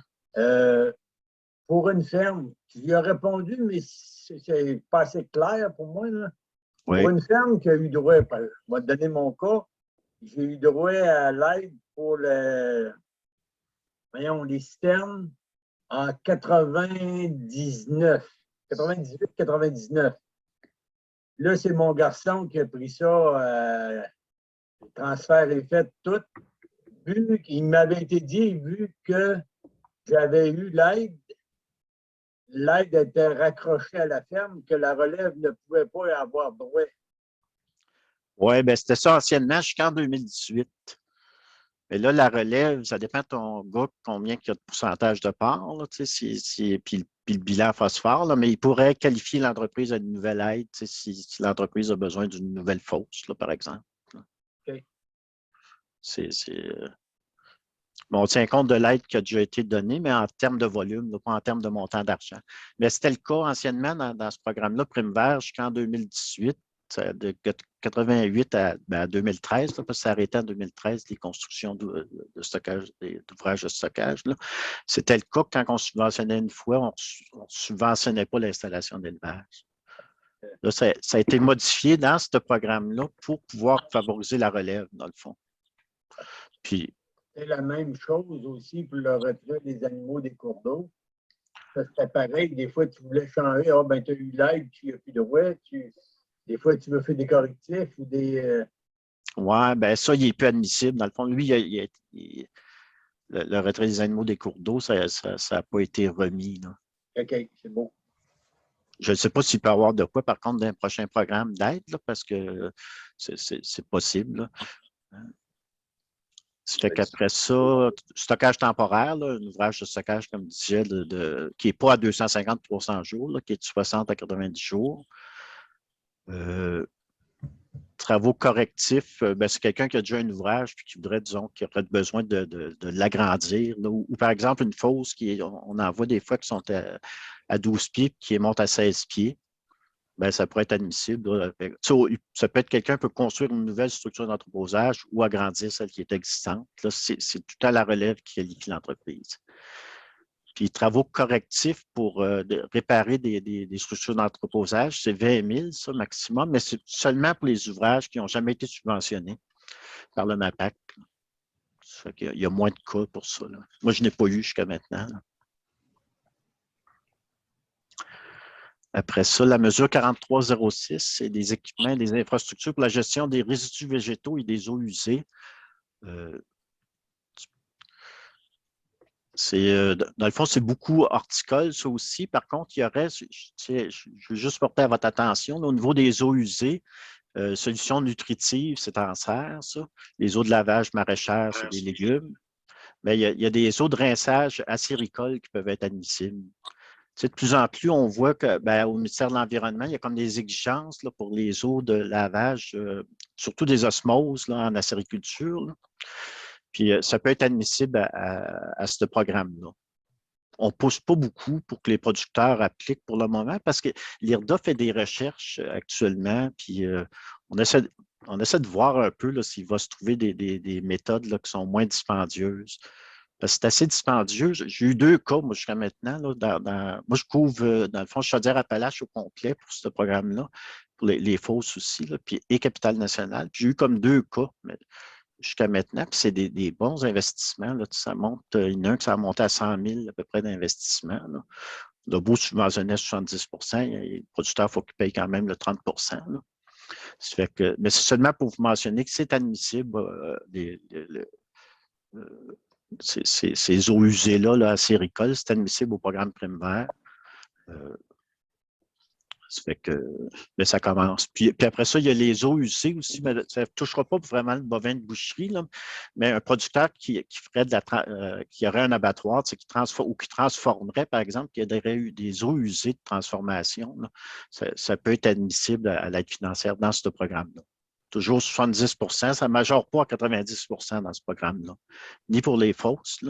Pour une ferme, j'y ai répondu, mais c'est pas assez clair pour moi. Là. Oui. Pour une ferme qui a eu droit, je vais te donner mon cas, j'ai eu droit à l'aide pour les citernes en 98, 99. Là, c'est mon garçon qui a pris ça, le transfert est fait, tout. Vu qu'il m'avait été dit, vu que j'avais eu l'aide était raccrochée à la ferme, que la relève ne pouvait pas y avoir droit. Oui, bien, c'était ça anciennement jusqu'en 2018. Mais là, la relève, ça dépend de ton gars, combien il y a de pourcentage de part, là, puis le bilan phosphore, là, mais il pourrait qualifier l'entreprise à une nouvelle aide si l'entreprise a besoin d'une nouvelle fosse, là, par exemple. OK. Bon, on tient compte de l'aide qui a déjà été donnée, mais en termes de volume, là, pas en termes de montant d'argent. Mais c'était le cas anciennement dans ce programme-là, Prime Vert, jusqu'en 2018. De 88 à 2013, là, parce que ça arrêtait en 2013, les constructions de stockage, d'ouvrages de stockage. C'était le cas que quand on subventionnait une fois, on ne subventionnait pas l'installation d'élevage. Là, ça a été modifié dans ce programme-là pour pouvoir favoriser la relève, dans le fond. Puis, c'est la même chose aussi pour le retrait des animaux des cours d'eau. C'était pareil, des fois, tu voulais changer, tu as eu l'aide, tu n'as plus de droit, des fois, tu veux faire des correctifs ou des... Oui, bien ça, il n'est plus admissible. Dans le fond, lui, le retrait des animaux des cours d'eau, ça n'a pas été remis. Là. OK, c'est beau. Je ne sais pas s'il peut y avoir de quoi, par contre, dans un prochain programme d'aide, parce que c'est possible. Là. Ça fait qu'après ça, stockage temporaire, là, un ouvrage de stockage, comme je disais, qui n'est pas à 250-300 jours, là, qui est de 60 à 90 jours. Travaux correctifs, c'est quelqu'un qui a déjà un ouvrage et qui voudrait, disons, qui aurait besoin de l'agrandir. Ou par exemple, une fosse, on en voit des fois qui sont à 12 pieds qui montent à 16 pieds. Bien, ça pourrait être admissible. Là. Ça peut être quelqu'un qui peut construire une nouvelle structure d'entreposage ou agrandir celle qui est existante. Là, c'est tout à la relève qui qualifie l'entreprise. Puis, travaux correctifs pour réparer des structures d'entreposage, c'est 20 000, ça, maximum, mais c'est seulement pour les ouvrages qui n'ont jamais été subventionnés par le MAPAC. Ça fait qu'il y a moins de cas pour ça. Là. Moi, je n'ai pas eu jusqu'à maintenant. Là. Après ça, la mesure 4306, c'est des équipements et des infrastructures pour la gestion des résidus végétaux et des eaux usées. Dans le fond, c'est beaucoup horticole, ça aussi. Par contre, il y aurait, je veux juste porter à votre attention, là, au niveau des eaux usées, solutions nutritives, c'est en serre, ça. Les eaux de lavage maraîchères, c'est des légumes. Mais il y a des eaux de rinçage acéricoles qui peuvent être admissibles. De plus en plus, on voit que au ministère de l'Environnement, il y a comme des exigences là, pour les eaux de lavage, surtout des osmoses là, en acériculture. Là. Puis ça peut être admissible à ce programme-là. On ne pousse pas beaucoup pour que les producteurs appliquent pour le moment parce que l'IRDA fait des recherches actuellement, puis on essaie de voir un peu s'il va se trouver des méthodes là, qui sont moins dispendieuses. Parce que c'est assez dispendieux. J'ai eu 2 cas, moi, jusqu'à maintenant. Là, moi, je couvre, dans le fond, Chaudière-Appalaches au complet pour ce programme-là, pour les fosses aussi, là, puis, et Capitale-Nationale. J'ai eu comme 2 cas, mais jusqu'à maintenant, puis c'est des bons investissements. Là, ça monte, il y en a un qui ça a monté à 100 000 à peu près d'investissement. Le beau subventionnait 70 les producteurs, il faut qu'ils payent quand même le 30 là. Ça fait que, mais c'est seulement pour vous mentionner que c'est admissible, ces eaux usées-là, là, à Séricole, c'est admissible au programme Prime Vert. Ça fait que mais ça commence. Puis après ça, il y a les eaux usées aussi, mais ça ne touchera pas vraiment le bovin de boucherie, là, mais un producteur qui ferait qui aurait un abattoir, qui transformerait, par exemple, qui aurait eu des eaux usées de transformation, là, ça peut être admissible à l'aide financière dans ce programme-là. Toujours 70 ça ne majeure pas à 90 dans ce programme-là. Ni pour les fausses,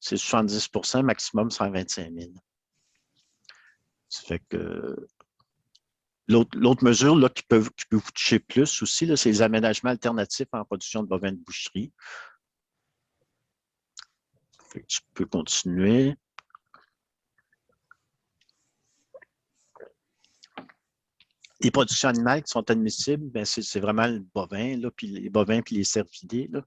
c'est 70 maximum 125 000. Ça fait que l'autre mesure là, qui peut vous toucher plus aussi, c'est les aménagements alternatifs en production de bovins de boucherie. Tu peux continuer. Les productions animales qui sont admissibles, ben c'est vraiment le bovin, là, puis les bovins puis les cervidés. Là.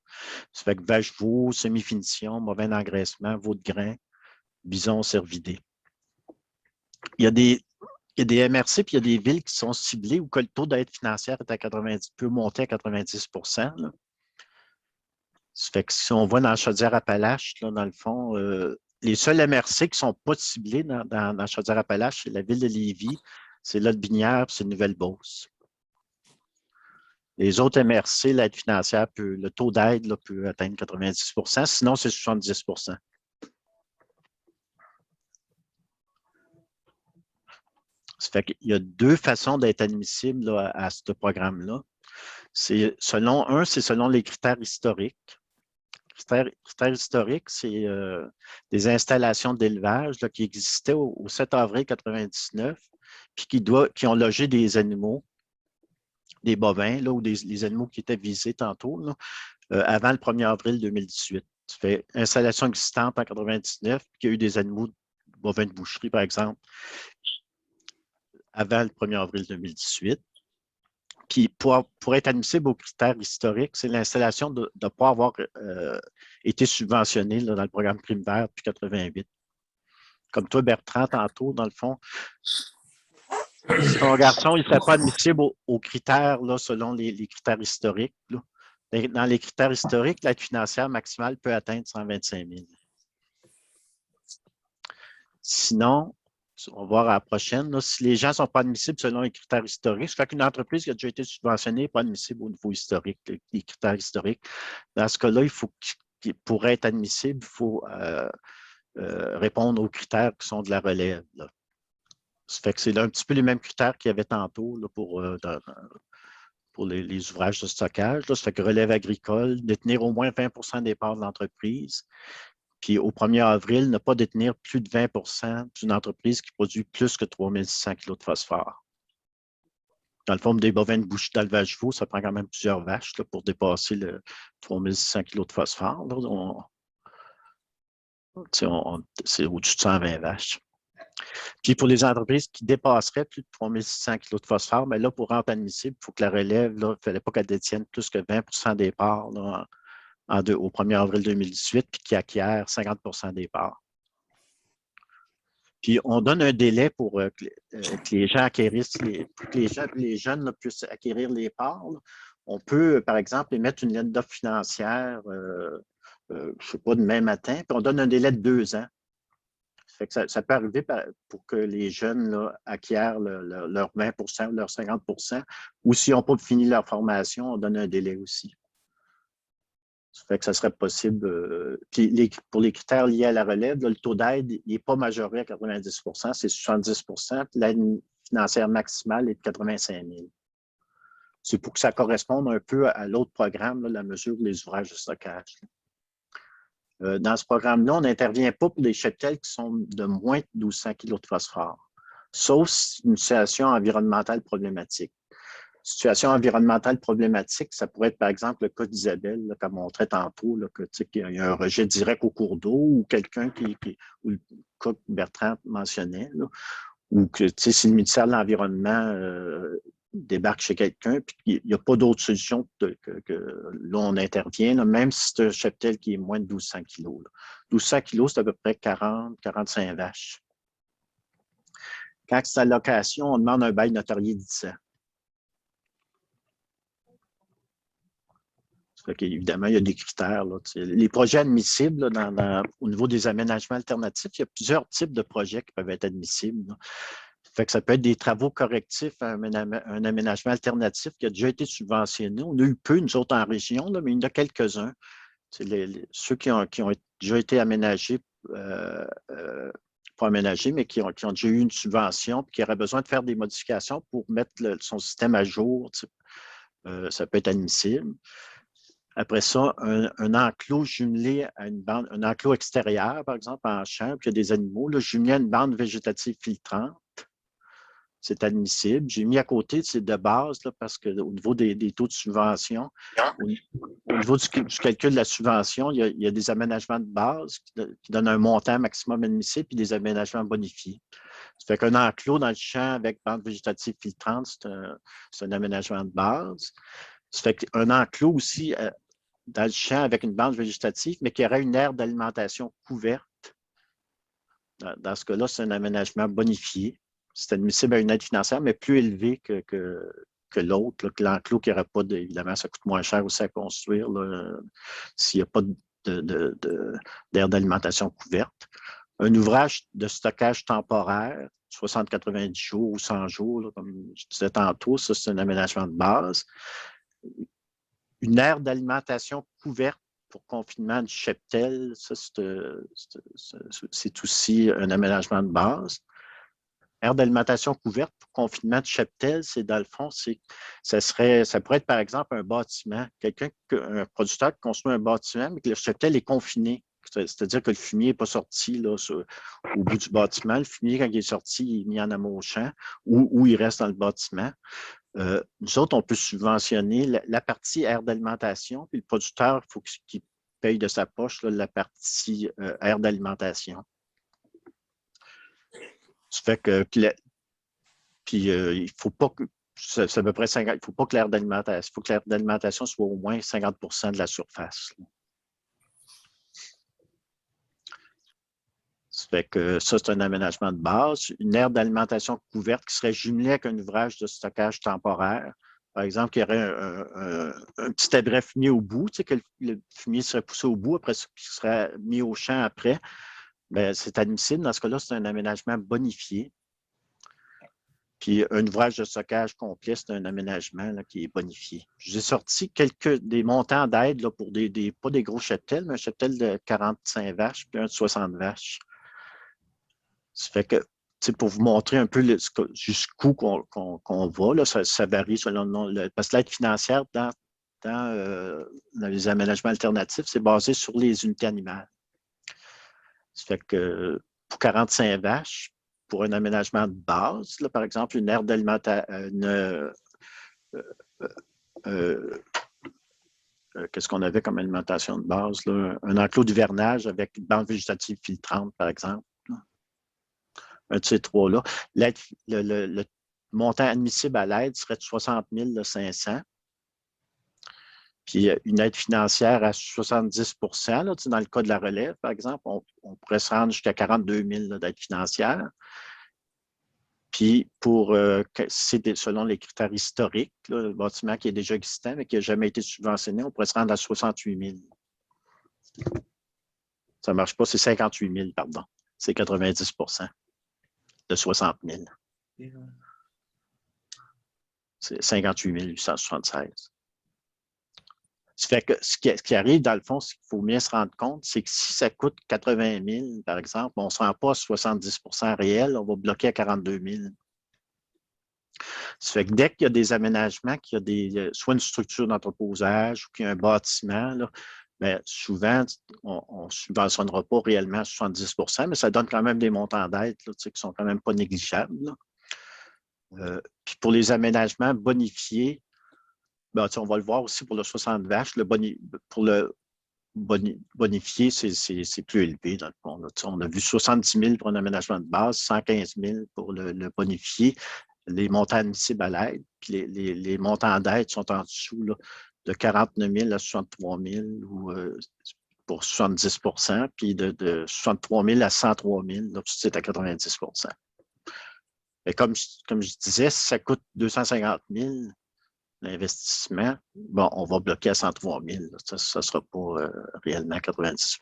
Ça fait que vache, veau, semi-finition, bovin d'engraissement, veau de grain, bison, cervidés. Il y a des MRC puis il y a des villes qui sont ciblées où le taux d'aide financière est à 90, peut monter à 90 là. Ça fait que si on voit dans la Chaudière-Appalaches, dans le fond, les seuls MRC qui ne sont pas ciblés dans la Chaudière-Appalaches, c'est la ville de Lévis, c'est Lot-Binière et c'est Nouvelle-Beauce. Les autres MRC, l'aide financière, le taux d'aide peut atteindre 90 sinon c'est 70 Ça fait qu'il y a deux façons d'être admissible là, à ce programme-là. C'est selon les critères historiques. Critères historiques, c'est des installations d'élevage qui existaient au 7 avril 1999, puis qui ont logé des animaux, des bovins, là, ou les animaux qui étaient visés tantôt, là, avant le 1er avril 2018. Ça fait installation existante en 1999, puis il y a eu des animaux bovins de boucherie, par exemple, avant le 1er avril 2018. Puis pour être admissible aux critères historiques, c'est l'installation de ne pas avoir été subventionné là, dans le programme Prime Vert depuis 1988. Comme toi, Bertrand, tantôt, dans le fond, ton garçon, il ne serait pas admissible aux critères là, selon les critères historiques. Là. Dans les critères historiques, l'aide financière maximale peut atteindre 125 000. Sinon, on va voir à la prochaine. Là, si les gens ne sont pas admissibles selon les critères historiques, ça fait qu'une entreprise qui a déjà été subventionnée n'est pas admissible au niveau historique, les critères historiques. Dans ce cas-là, pour être admissible, il faut répondre aux critères qui sont de la relève. Là. Ça fait que c'est un petit peu les mêmes critères qu'il y avait tantôt là, pour les ouvrages de stockage. Là. Ça fait que relève agricole, détenir au moins 20 des parts de l'entreprise. Puis au 1er avril, ne pas détenir plus de 20 d'une entreprise qui produit plus que 3600 kg de phosphore. Dans le fond, des bovins de boucherie d'élevage veau, ça prend quand même plusieurs vaches là, pour dépasser le 3600 kg de phosphore. C'est au-dessus de 120 vaches. Puis pour les entreprises qui dépasseraient plus de 3600 kg de phosphore, mais là, pour rendre admissible, il faut que la relève, il ne fallait pas qu'elle détienne plus que 20 des parts là, au 1er avril 2018, puis qui acquiert 50 des parts. Puis on donne un délai pour que les gens acquérissent, pour que les jeunes là, puissent acquérir les parts. Là. On peut, par exemple, émettre une lettre d'offre financière, je ne sais pas, demain matin, puis on donne un délai de 2 ans. Fait que ça peut arriver pour que les jeunes là, acquièrent leur 20 ou leur 50 ou s'ils n'ont pas fini leur formation, on donne un délai aussi. Ça fait que ça serait possible. Puis pour les critères liés à la relève, là, le taux d'aide n'est pas majoré à 90 c'est 70 puis l'aide financière maximale est de 85 000. C'est pour que ça corresponde un peu à l'autre programme, là, la mesure des ouvrages de stockage. Dans ce programme-là, on n'intervient pas pour les cheptels qui sont de moins de 1200 kg de phosphore, sauf une situation environnementale problématique. Situation environnementale problématique, ça pourrait être par exemple le cas d'Isabelle, comme on montrait tantôt, là, qu'il y a un rejet direct au cours d'eau ou quelqu'un ou le cas que Bertrand mentionnait, là, ou que si le ministère de l'Environnement débarque chez quelqu'un, puis il n'y a pas d'autre solution que là, on intervient, là, même si c'est un cheptel qui est moins de 1200 kg. 1200 kg, c'est à peu près 40-45 vaches. Quand c'est à location, on demande un bail notarié de 10 ans. Évidemment, il y a des critères. Là, les projets admissibles là, au niveau des aménagements alternatifs, il y a plusieurs types de projets qui peuvent être admissibles. Là. Fait que ça peut être des travaux correctifs à un aménagement alternatif qui a déjà été subventionné. On a eu peu, nous autres, en région, là, mais il y en a quelques-uns. Ceux qui ont déjà été aménagés, pas aménagés, mais qui ont déjà eu une subvention et qui auraient besoin de faire des modifications pour mettre son système à jour, ça peut être admissible. Après ça, un enclos jumelé à une bande, un enclos extérieur, par exemple, en champ, puis il y a des animaux, là, jumelé à une bande végétative filtrante. C'est admissible. J'ai mis à côté, c'est de base, là, parce qu'au niveau des taux de subvention, au niveau du calcul de la subvention, il y a des aménagements de base qui donnent un montant maximum admissible puis des aménagements bonifiés. Ça fait qu'un enclos dans le champ avec bande végétative filtrante, c'est un aménagement de base. Ça fait qu'un enclos aussi dans le champ avec une bande végétative, mais qui aurait une aire d'alimentation couverte. Dans ce cas-là, c'est un aménagement bonifié. C'est admissible à une aide financière, mais plus élevée que l'autre, que l'enclos qui n'aurait pas, évidemment, ça coûte moins cher aussi à construire s'il n'y a pas d'aire d'alimentation couverte. Un ouvrage de stockage temporaire, 60-90 jours ou 100 jours, là, comme je disais tantôt, ça, c'est un aménagement de base. Une aire d'alimentation couverte pour confinement du cheptel, ça, c'est aussi un aménagement de base. Aire d'alimentation couverte pour confinement de cheptel, c'est dans le fond, ça pourrait être par exemple un bâtiment. Un producteur qui construit un bâtiment, mais que le cheptel est confiné. C'est-à-dire que le fumier n'est pas sorti là, au bout du bâtiment. Le fumier, quand il est sorti, il est mis en amont au champ ou il reste dans le bâtiment. Nous autres, on peut subventionner la partie aire d'alimentation, puis le producteur, il faut qu'il paye de sa poche là, la partie aire d'alimentation. Ça fait que puis il faut pas que c'est à peu près 50, il faut pas que l'aire d'alimentation, il faut que l'aire d'alimentation soit au moins 50 de la surface. Là. Ça fait que ça, c'est un aménagement de base. Une aire d'alimentation couverte qui serait jumelée avec un ouvrage de stockage temporaire. Par exemple, qu'il y aurait un petit abri fumier au bout, tu sais, que le fumier serait poussé au bout, après, qui serait mis au champ après. Bien, c'est admissible. Dans ce cas-là, c'est un aménagement bonifié. Puis, un ouvrage de stockage complet, c'est un aménagement là, qui est bonifié. J'ai sorti des montants d'aide pour pas des gros cheptels, mais un cheptel de 45 vaches puis un de 60 vaches. Ça fait que, pour vous montrer un peu jusqu'où qu'on va, là, ça varie selon le nom. Parce que l'aide financière dans les aménagements alternatifs, c'est basé sur les unités animales. Ça fait que pour 45 vaches, pour un aménagement de base, là, par exemple, une aire d'alimentation, qu'est-ce qu'on avait comme alimentation de base? Là? Un enclos d'hivernage avec une bande végétative filtrante, par exemple. Un de ces trois-là. Le montant admissible à l'aide serait de 60 500. Puis une aide financière à 70 là, dans le cas de la relève, par exemple, on pourrait se rendre jusqu'à 42 000 d'aide financière. Puis c'est selon les critères historiques, là, le bâtiment qui est déjà existant, mais qui n'a jamais été subventionné, on pourrait se rendre à 68 000. Ça ne marche pas, c'est 58 000, pardon. C'est 90 de 60 000. C'est 58 876. Ça fait que ce qui arrive, dans le fond, ce qu'il faut bien se rendre compte, c'est que si ça coûte 80 000, par exemple, on ne se rend pas à 70 réel, on va bloquer à 42 000. Ça fait que dès qu'il y a des aménagements, qu'il y a soit une structure d'entreposage ou qu'il y a un bâtiment, là, bien, souvent, on ne subventionnera pas réellement à 70 mais ça donne quand même des montants d'aide qui ne sont quand même pas négligeables. Puis pour les aménagements bonifiés, ben, on va le voir aussi pour le 60 vaches, pour le bonifié, c'est plus élevé dans le fond. Là. On a vu 70 000 pour un aménagement de base, 115 000 pour le bonifié, les montants admissibles à l'aide, puis les montants d'aide sont en dessous là, de 49 000 à 63 000 ou pour 70 puis de 63 000 à 103 000, là, c'est à 90 Mais comme je disais, si ça coûte 250 000 l'investissement, bon, on va bloquer à 103 000. Là. Ça ne sera pas réellement 90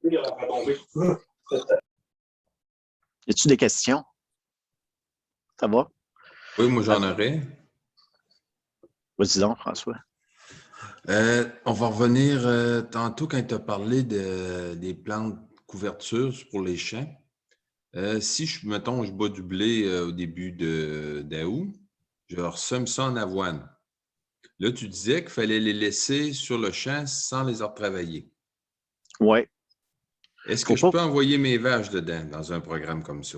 Y a-t-il des questions? Ça va? Oui, moi j'en aurais. Vas-y donc, François. On va revenir tantôt quand tu as parlé des plans de couverture pour les champs. Si, mettons, je bats du blé au début d'août, je ressème ça en avoine. Là, tu disais qu'il fallait les laisser sur le champ sans les retravailler. Oui. Est-ce que je peux envoyer mes vaches dedans dans un programme comme ça?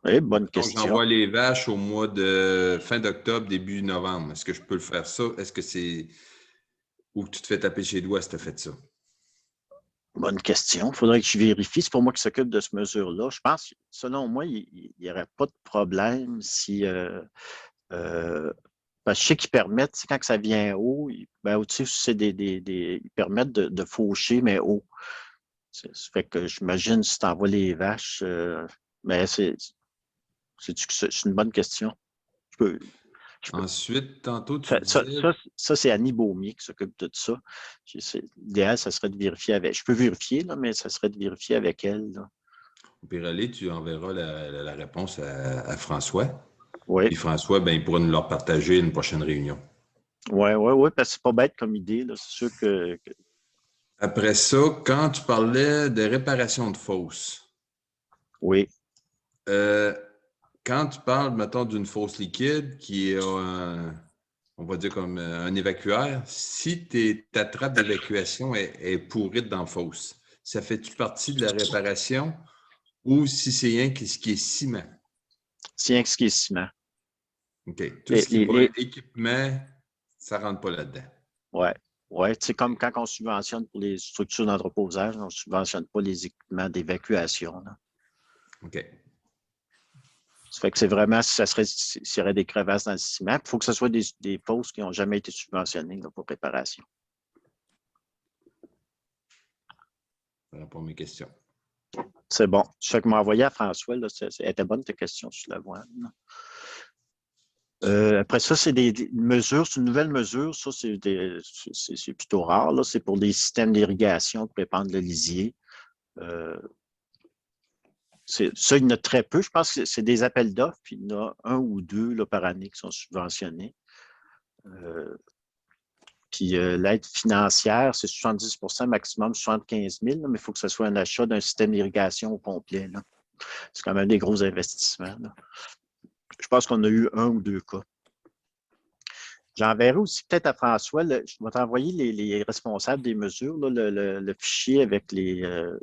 Oui, bonne Donc, question. j'envoie les vaches au mois de fin d'octobre, début novembre. Est-ce que je peux le faire ça? Est-ce que c'est... Ou tu te fais taper chez les doigts si tu as fait ça? Bonne question. Il faudrait que je vérifie. C'est pour moi qui s'occupe de cette mesure-là. Je pense, selon moi, il n'y aurait pas de problème si... parce que je sais qu'ils permettent, quand ça vient haut, au-dessus, c'est ils permettent de faucher, mais haut. Ça fait que j'imagine si tu envoies les vaches, mais c'est une bonne question. Ensuite, tantôt, tu disais... Ça, c'est Annie Beaumier qui s'occupe de ça. L'idéal, ça serait de vérifier avec. Je peux vérifier, là, mais ça serait de vérifier avec elle. Là. Au pire aller, tu enverras la réponse à François. Oui. Puis François, ben, il pourra nous leur partager une prochaine réunion. Oui, parce que c'est pas bête comme idée. C'est sûr que... Après ça, quand tu parlais de réparation de fosses, oui. Quand tu parles, mettons, d'une fosse liquide qui est, on va dire comme un évacuaire, si ta trappe d'évacuation est pourrite dans la fosse, ça fait-tu partie de la réparation ou si c'est rien ce qui est ciment? C'est rien que ce qui est ciment. OK. Tout ce qui va être équipement, ça ne rentre pas là-dedans. Oui. Ouais. C'est comme quand on subventionne pour les structures d'entreposage, on ne subventionne pas les équipements d'évacuation. OK. Ça fait que c'est vraiment, s'il y aurait des crevasses dans le ciment, il faut que ce soit des fosses qui n'ont jamais été subventionnées là, pour préparation. Ça répond à mes questions. C'est bon. Je fais que m'envoyer à François, là, elle était bonne ta question sur l'avoine. Après ça, c'est des mesures, c'est une nouvelle mesure. Ça, c'est plutôt rare. Là. C'est pour des systèmes d'irrigation pour répandre le lisier. Ça, il y en a très peu. Je pense que c'est des appels d'offres, puis il y en a un ou deux là, par année qui sont subventionnés. Puis l'aide financière, c'est 70 maximum 75 000, là, mais il faut que ce soit un achat d'un système d'irrigation au complet. C'est quand même des gros investissements. Là. Je pense qu'on a eu un ou deux cas. J'enverrai aussi peut-être à François, je vais t'envoyer les responsables des mesures, là, le fichier avec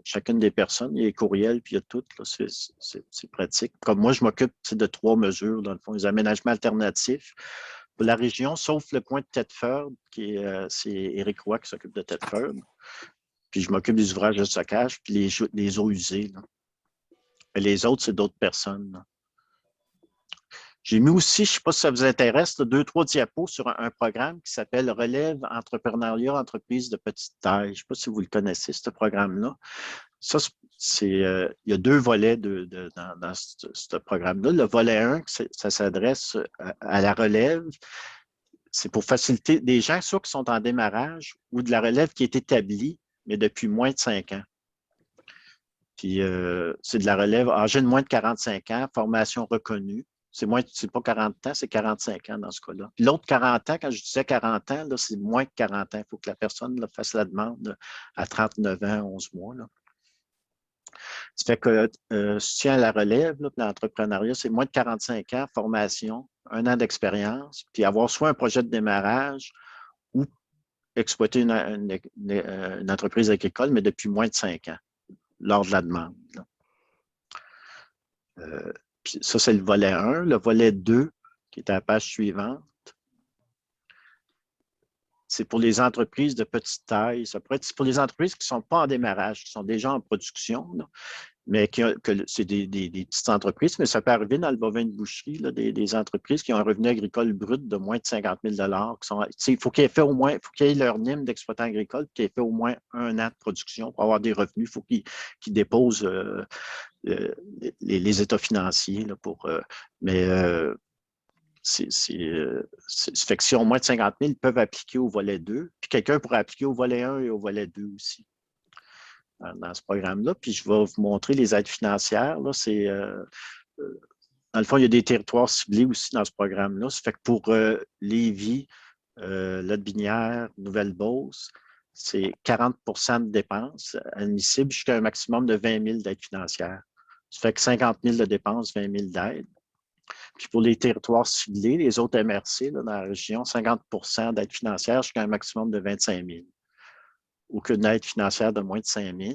chacune des personnes. Il y a les courriels, puis il y a tout. C'est pratique. Comme moi, je m'occupe de 3 mesures, dans le fond, les aménagements alternatifs pour la région, sauf le point de Thetford, c'est Éric Roy qui s'occupe de Thetford. Puis je m'occupe des ouvrages de stockage, puis les eaux usées. Là. Et les autres, c'est d'autres personnes. Là. J'ai mis aussi, je ne sais pas si ça vous intéresse, 2-3 diapos sur un programme qui s'appelle Relève entrepreneuriat entreprise de petite taille. Je ne sais pas si vous le connaissez, ce programme-là. Ça, il y a 2 volets dans ce programme-là. Le volet 1, ça s'adresse à la relève. C'est pour faciliter des gens, soit qui sont en démarrage ou de la relève qui est établie, mais depuis moins de 5 ans. Puis, c'est de la relève âgée de moins de 45 ans, formation reconnue. C'est pas 40 ans, c'est 45 ans dans ce cas-là. Puis l'autre 40 ans, quand je disais 40 ans, c'est moins de 40 ans. Il faut que la personne là, fasse la demande à 39 ans, 11 mois. Là. Ça fait que soutien à la relève, l'entrepreneuriat, c'est moins de 45 ans, formation, 1 an d'expérience, puis avoir soit un projet de démarrage ou exploiter une entreprise agricole, mais depuis moins de 5 ans, lors de la demande. Puis ça, c'est le volet 1. Le volet 2, qui est à la page suivante. c'est pour les entreprises de petite taille. Ça pourrait être pour les entreprises qui ne sont pas en démarrage, qui sont déjà en production, là, mais c'est des petites entreprises, mais ça peut arriver dans le bovin de boucherie, là, des entreprises qui ont un revenu agricole brut de moins de 50 000 il faut qu'ils aient fait au moins, il faut qu'ils aient leur NIM d'exploitant agricole, qu'ils aient fait au moins 1 an de production pour avoir des revenus. Il faut qu'ils déposent les états financiers là, fait que si on moins de 50 000, ils peuvent appliquer au volet 2. Puis quelqu'un pourrait appliquer au volet 1 et au volet 2 aussi dans ce programme-là. Puis je vais vous montrer les aides financières. Là, dans le fond, il y a des territoires ciblés aussi dans ce programme-là. Ça fait que pour Lévis, Lotbinière, Nouvelle-Beauce, c'est 40 de dépenses admissibles jusqu'à un maximum de 20 000 d'aides financières. Ça fait que 50 000 de dépenses, 20 000 d'aides. Puis pour les territoires ciblés, les autres MRC là, dans la région, 50 d'aide financière jusqu'à un maximum de 25 000. Aucune aide financière de moins de 5 000.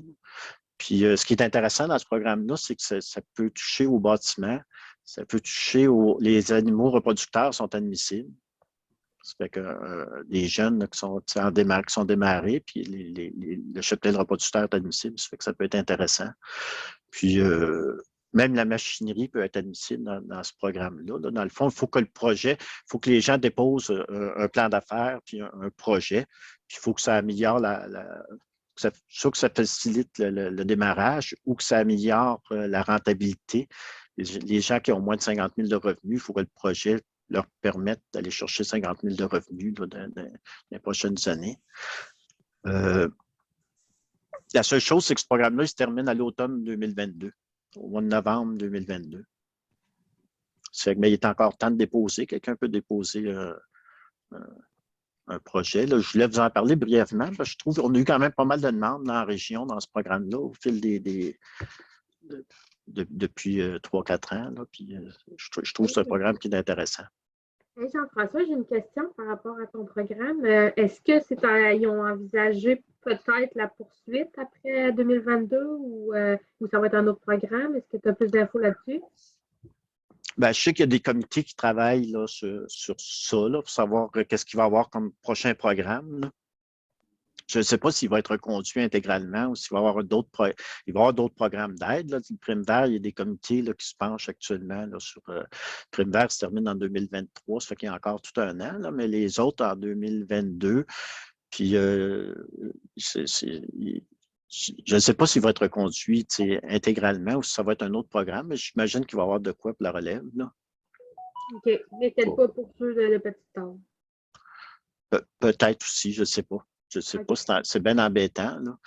Puis ce qui est intéressant dans ce programme-là, c'est que ça peut toucher au bâtiment, ça peut toucher les animaux reproducteurs sont admissibles. Ça fait que les jeunes là, qui sont démarrés, puis le cheptel reproducteur est admissible. Ça fait que ça peut être intéressant. Puis même la machinerie peut être admissible dans ce programme-là. Là, dans le fond, il faut que les gens déposent un plan d'affaires puis un projet. Puis il faut que ça améliore soit que ça facilite le démarrage ou que ça améliore la rentabilité. Les gens qui ont moins de 50 000 de revenus, il faut que le projet leur permette d'aller chercher 50 000 de revenus là, dans les prochaines années. La seule chose, c'est que ce programme-là, il se termine à l'automne 2022, au mois de novembre 2022. Ça fait que, mais il est encore temps de déposer. Quelqu'un peut déposer un projet. Là, je voulais vous en parler brièvement. Parce que je trouve qu'on a eu quand même pas mal de demandes dans la région, dans ce programme-là, au fil depuis 3-4 ans. Là, puis, je trouve que c'est un programme qui est intéressant. Hey Jean-François, j'ai une question par rapport à ton programme. Est-ce que ils ont envisagé peut-être la poursuite après 2022 ou ça va être un autre programme? Est-ce que tu as plus d'infos là-dessus? Ben, je sais qu'il y a des comités qui travaillent là, sur ça, là, pour savoir qu'est-ce qu'il va y avoir comme prochain programme. Là. Je ne sais pas s'il va être reconduit intégralement ou s'il va y avoir d'autres programmes d'aide. Le Prime Vert, il y a des comités là, qui se penchent actuellement là, sur le Prime Vert se termine en 2023, ça fait qu'il y a encore tout un an, là, mais les autres en 2022. Puis je ne sais pas s'il va être reconduit intégralement ou si ça va être un autre programme, mais j'imagine qu'il va y avoir de quoi pour la relève. Là. OK. Mais peut-être pas pour ceux de petite taille. Peut-être aussi, je ne sais pas. Je ne sais pas, c'est bien embêtant. Là.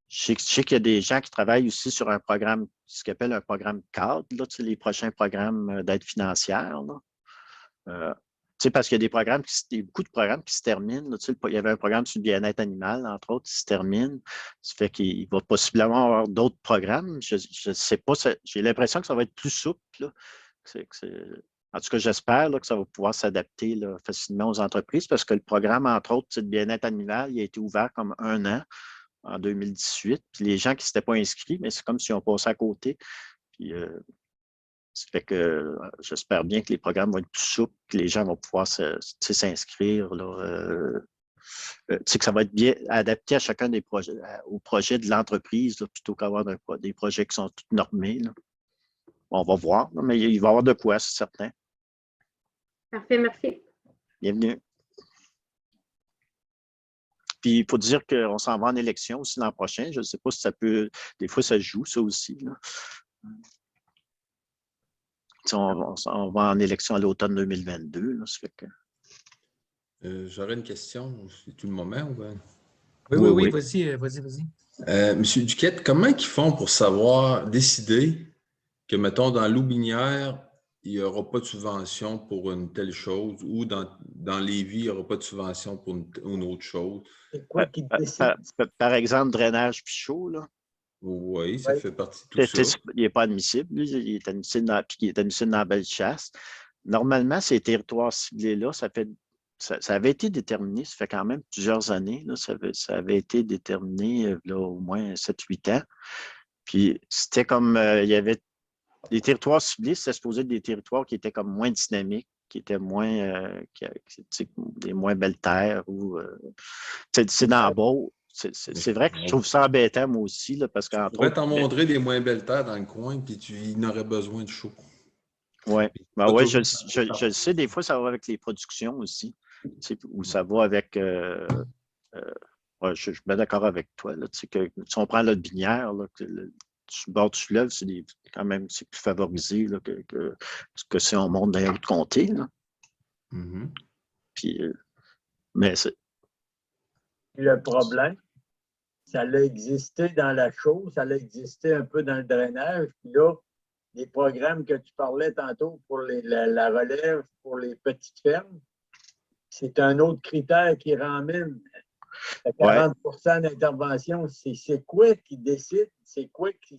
Je sais qu'il y a des gens qui travaillent aussi sur un programme, ce qu'on appelle un programme cadre, là, les prochains programmes d'aide financière. Là. Parce qu'il y a beaucoup de programmes qui se terminent. Là, il y avait un programme sur le bien-être animal, entre autres, qui se termine. Ça fait qu'il va possiblement y avoir d'autres programmes. Je ne sais pas, j'ai l'impression que ça va être plus souple. Là. En tout cas, j'espère que ça va pouvoir s'adapter facilement aux entreprises parce que le programme, entre autres, de bien-être animal, il a été ouvert comme 1 an en 2018. Puis les gens qui ne s'étaient pas inscrits, mais c'est comme s'ils ont passé à côté. Puis, ça fait que j'espère bien que les programmes vont être plus souples, que les gens vont pouvoir s'inscrire. Que ça va être bien adapté à chacun des projets, au projet de l'entreprise, plutôt qu'avoir des projets qui sont tous normés. Là. On va voir, là, mais il va y avoir de quoi, c'est certain. Parfait, merci. Bienvenue. Puis il faut dire qu'on s'en va en élection aussi l'an prochain. Je ne sais pas si ça peut. Des fois, ça se joue, ça aussi. Là. On va en élection à l'automne 2022. Là, ça fait que... J'aurais une question. C'est tout le moment? Ou bien? Oui, vas-y. Monsieur Duquette, comment ils font pour décider que, mettons, dans Loubinière, il n'y aura pas de subvention pour une telle chose ou dans Lévis, il n'y aura pas de subvention pour une autre chose? C'est quoi qui décide? Par exemple, drainage Pichot, là. Oui, ça fait partie de tout ça. Il n'est pas admissible. Lui, il est admissible dans la Bellechasse. Normalement, ces territoires ciblés-là, ça avait été déterminé, ça fait quand même plusieurs années. Là, ça avait été déterminé là, au moins 7-8 ans. Puis c'était comme il y avait les territoires ciblés, c'était supposé être des territoires qui étaient comme moins dynamiques, qui étaient moins, des moins belles terres. C'est dans beau. C'est vrai que je trouve ça embêtant, moi aussi, là, parce Je qu'entre pourrais autres. t'en montrer des moins belles terres dans le coin, puis il n'aurait besoin de chaud. Oui, Pas ouais, toujours. je le sais, des fois, ça va avec les productions aussi, ou ça va avec. Ouais, je suis bien d'accord avec toi. Là, que, si on prend l'autre binière, là, sur le bord du fleuve, quand même c'est plus favorisé là, que si on monte dans les autres comtés. Là. Mhm. Puis, mais c'est. Le problème, ça a existé dans la chaux, ça a existé un peu dans le drainage. Puis là, les programmes que tu parlais tantôt pour la relève, pour les petites fermes, c'est un autre critère qui ramène à 40 d'intervention. C'est quoi qui décide? C'est quoi qui.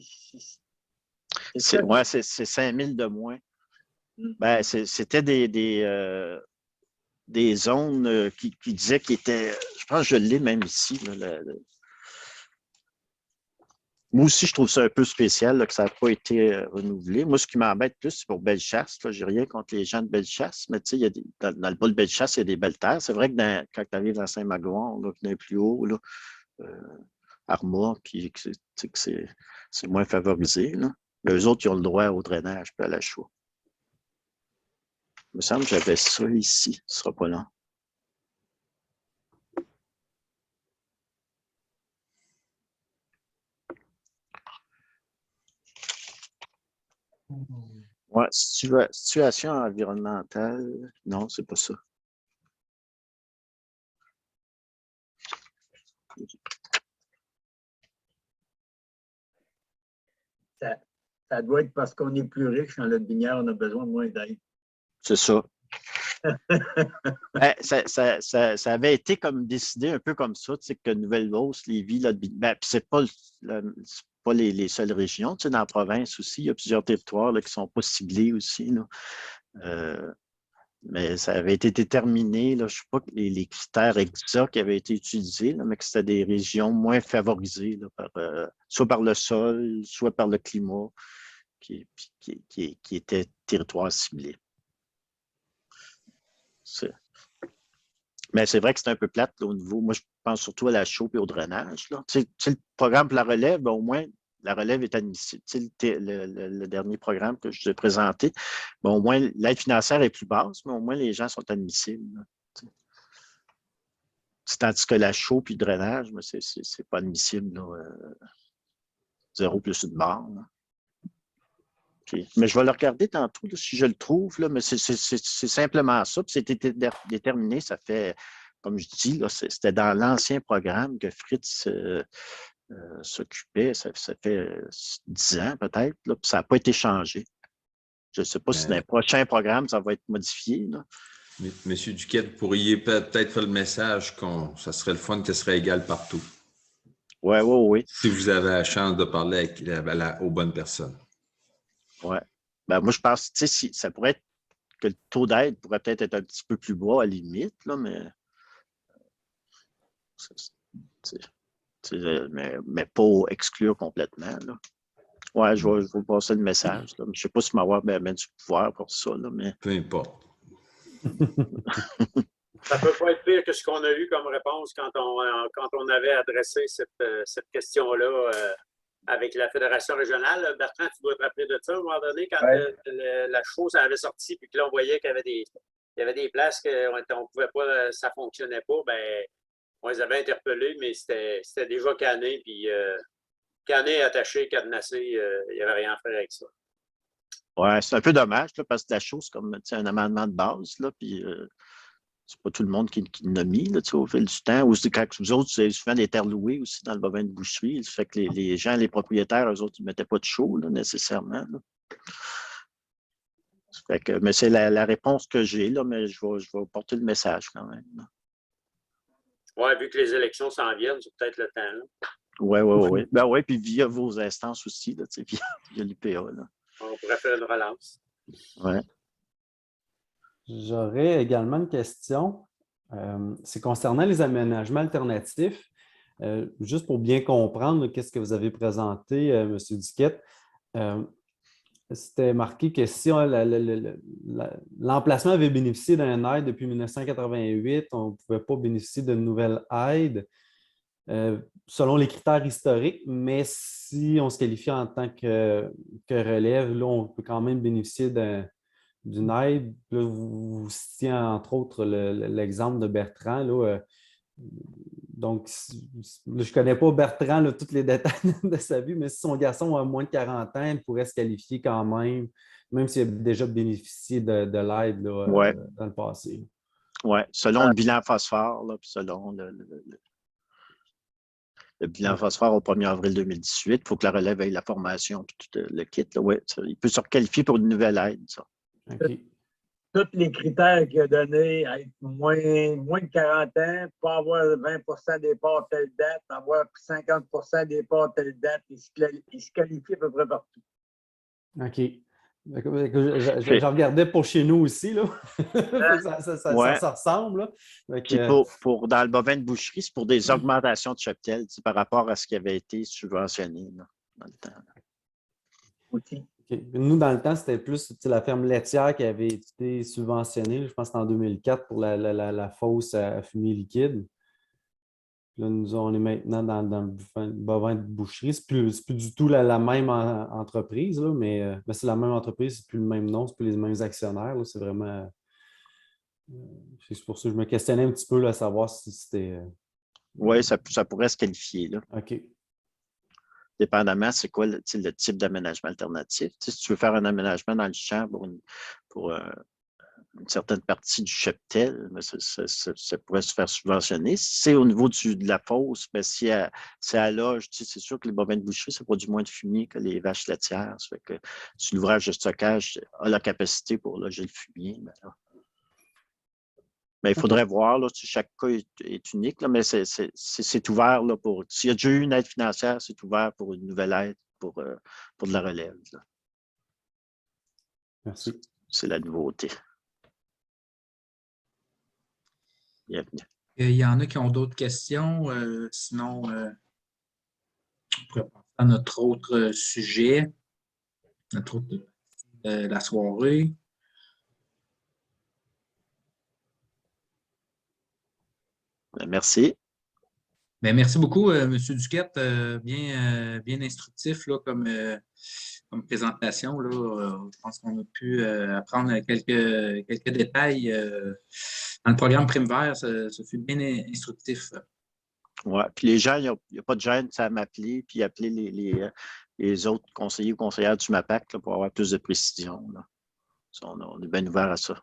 C'est 5 000 de moins. Ben, c'était des zones qui disaient qu'ils étaient. Je pense que je l'ai même ici. Là, Moi aussi, je trouve ça un peu spécial là, que ça n'a pas été renouvelé. Moi, ce qui m'embête plus, c'est pour Bellechasse. Je n'ai rien contre les gens de Bellechasse, mais tu sais, dans le bas de Bellechasse, il y a des belles terres. C'est vrai que quand tu arrives dans Saint-Magloire, qui est plus haut, là, Armor, puis que c'est moins favorisé. Là. Mais eux autres, ils ont le droit au drainage puis à la chaux. Il me semble que j'avais ça ici. Ce ne sera pas long. Ouais, situation environnementale. Non, c'est pas ça. Ça doit être parce qu'on est plus riche dans notre binière, on a besoin de moins d'aide. C'est ça. Ça avait été comme décidé un peu comme ça, tu sais, que Nouvelle-Beauce, Lévis, c'est pas les seules régions, tu sais, dans la province aussi, il y a plusieurs territoires là, qui ne sont pas ciblés aussi. Là. Mais ça avait été déterminé, là, je ne sais pas les critères exacts qui avaient été utilisés, là, mais que c'était des régions moins favorisées, là, soit par le sol, soit par le climat, qui étaient territoires ciblés. Mais c'est vrai que c'est un peu plate là, au niveau. Moi, je pense surtout à la chaux et au drainage. Là. Tu sais, le programme pour la relève, ben, au moins, la relève est admissible. Tu sais, le dernier programme que je vous ai présenté, ben, au moins, l'aide financière est plus basse, mais au moins, les gens sont admissibles. Là, tandis que la chaux et le drainage, c'est pas admissible. Là, 0 plus une barre. Là. Okay. Mais je vais le regarder tantôt là, si je le trouve, là, mais c'est simplement ça. Puis c'était déterminé, ça fait, comme je dis, c'était dans l'ancien programme que Fritz s'occupait, ça fait 10 ans peut-être, puis ça n'a pas été changé. Je ne sais pas si dans les prochains programmes, ça va être modifié. Là. Monsieur Duquette, vous pourriez peut-être faire le message ça serait le fun que ce serait égal partout. Oui. Si vous avez la chance de parler aux bonnes personnes. Oui. Ben, moi, je pense, tu sais, ça pourrait être que le taux d'aide pourrait peut-être être un petit peu plus bas à la limite, là, mais pas exclure complètement. Là. Ouais, je vais vous passer le message. Là. Je ne sais pas si je vais avoir du pouvoir pour ça. Là, mais... Peu importe. Ça ne peut pas être pire que ce qu'on a eu comme réponse quand on avait adressé cette question-là avec la Fédération régionale. Bertrand, tu dois te rappeler de ça à un moment donné, quand la chose avait sorti, puis que là, on voyait qu'il y avait des places qu'on pouvait pas, ça ne fonctionnait pas, ben on les avait interpellés, mais c'était déjà canné, puis canné, attaché, cadenassé, il n'y avait rien à faire avec ça. Ouais, c'est un peu dommage, là, parce que la chose, comme un amendement de base, là, puis c'est pas tout le monde qui l'a mis là, au fil du temps. Ou quand vous autres, vous avez souvent des terres louées aussi dans le bovin de boucherie. Ça fait que les gens, les propriétaires, eux autres, ils ne mettaient pas de chaux là, nécessairement. Là. Fait que, mais c'est la réponse que j'ai, là, mais je vais porter le message quand même. Oui, vu que les élections s'en viennent, c'est peut-être le temps. Oui. Ben oui, puis via vos instances aussi, là, via l'IPA. On pourrait faire une relance. Oui. J'aurais également une question. C'est concernant les aménagements alternatifs. Juste pour bien comprendre qu'est-ce que vous avez présenté, M. Duquette. c'était marqué que si l'emplacement avait bénéficié d'un aide depuis 1988, on ne pouvait pas bénéficier de nouvelles aides selon les critères historiques, mais si on se qualifie en tant que relève, là, on peut quand même bénéficier d'une aide. Là, vous citiez entre autres l'exemple de Bertrand. Là, donc, je ne connais pas Bertrand, là, tous les détails de sa vie, mais si son garçon a moins de 40 ans, il pourrait se qualifier quand même s'il a déjà bénéficié de l'aide Ouais. dans le passé. Oui, selon le bilan phosphore, là, puis selon le bilan phosphore au 1er avril 2018, il faut que la relève ait la formation puis tout le kit. Là, ouais, il peut se requalifier pour une nouvelle aide. Ça. OK. Tous les critères qu'il a donnés, être moins de 40 ans, pas avoir 20 des parts telle date, avoir 50 des parts telle date, il se qualifie à peu près partout. OK. Je regardais pour chez nous aussi, là. Ça ressemble. Là. Puis dans le bovin de boucherie, c'est pour des augmentations de cheptel par rapport à ce qui avait été subventionné là, dans le temps. Okay. Nous, dans le temps, c'était plus la ferme laitière qui avait été subventionnée. Je pense que c'était en 2004 pour la fosse à fumier liquide. Là, nous, on est maintenant dans le bovin de boucherie. Ce n'est plus du tout la même entreprise, là, mais c'est la même entreprise, c'est plus le même nom, c'est plus les mêmes actionnaires. C'est vraiment. C'est pour ça que je me questionnais un petit peu là, à savoir si c'était. Oui, ça pourrait se qualifier. Là. OK. Dépendamment, c'est quoi le type d'aménagement alternatif. Si tu veux faire un aménagement dans le champ pour une certaine partie du cheptel, ça pourrait se faire subventionner. Si c'est au niveau de la fosse, si c'est à loge, c'est sûr que les bovins de boucherie, ça produit moins de fumier que les vaches laitières. Ça fait que si l'ouvrage de stockage a la capacité pour loger le fumier, mais il faudrait voir, là, chaque cas est unique, là, mais c'est ouvert là, pour. S'il y a déjà eu une aide financière, c'est ouvert pour une nouvelle aide pour de la relève. Là. Merci. C'est la nouveauté. Bienvenue. Il y en a qui ont d'autres questions. Sinon, on pourrait passer à notre autre sujet, notre autre de la soirée. Merci. Bien, merci beaucoup, M. Duquette. Bien instructif là, comme présentation. Là. Je pense qu'on a pu apprendre quelques détails. Dans le programme Prime Vert, ça fut bien instructif. Oui, puis les gens, il n'y a pas de gêne, ça m'appeler, puis appeler les autres conseillers ou conseillères du MAPAC là, pour avoir plus de précision. Là. On est bien ouvert à ça.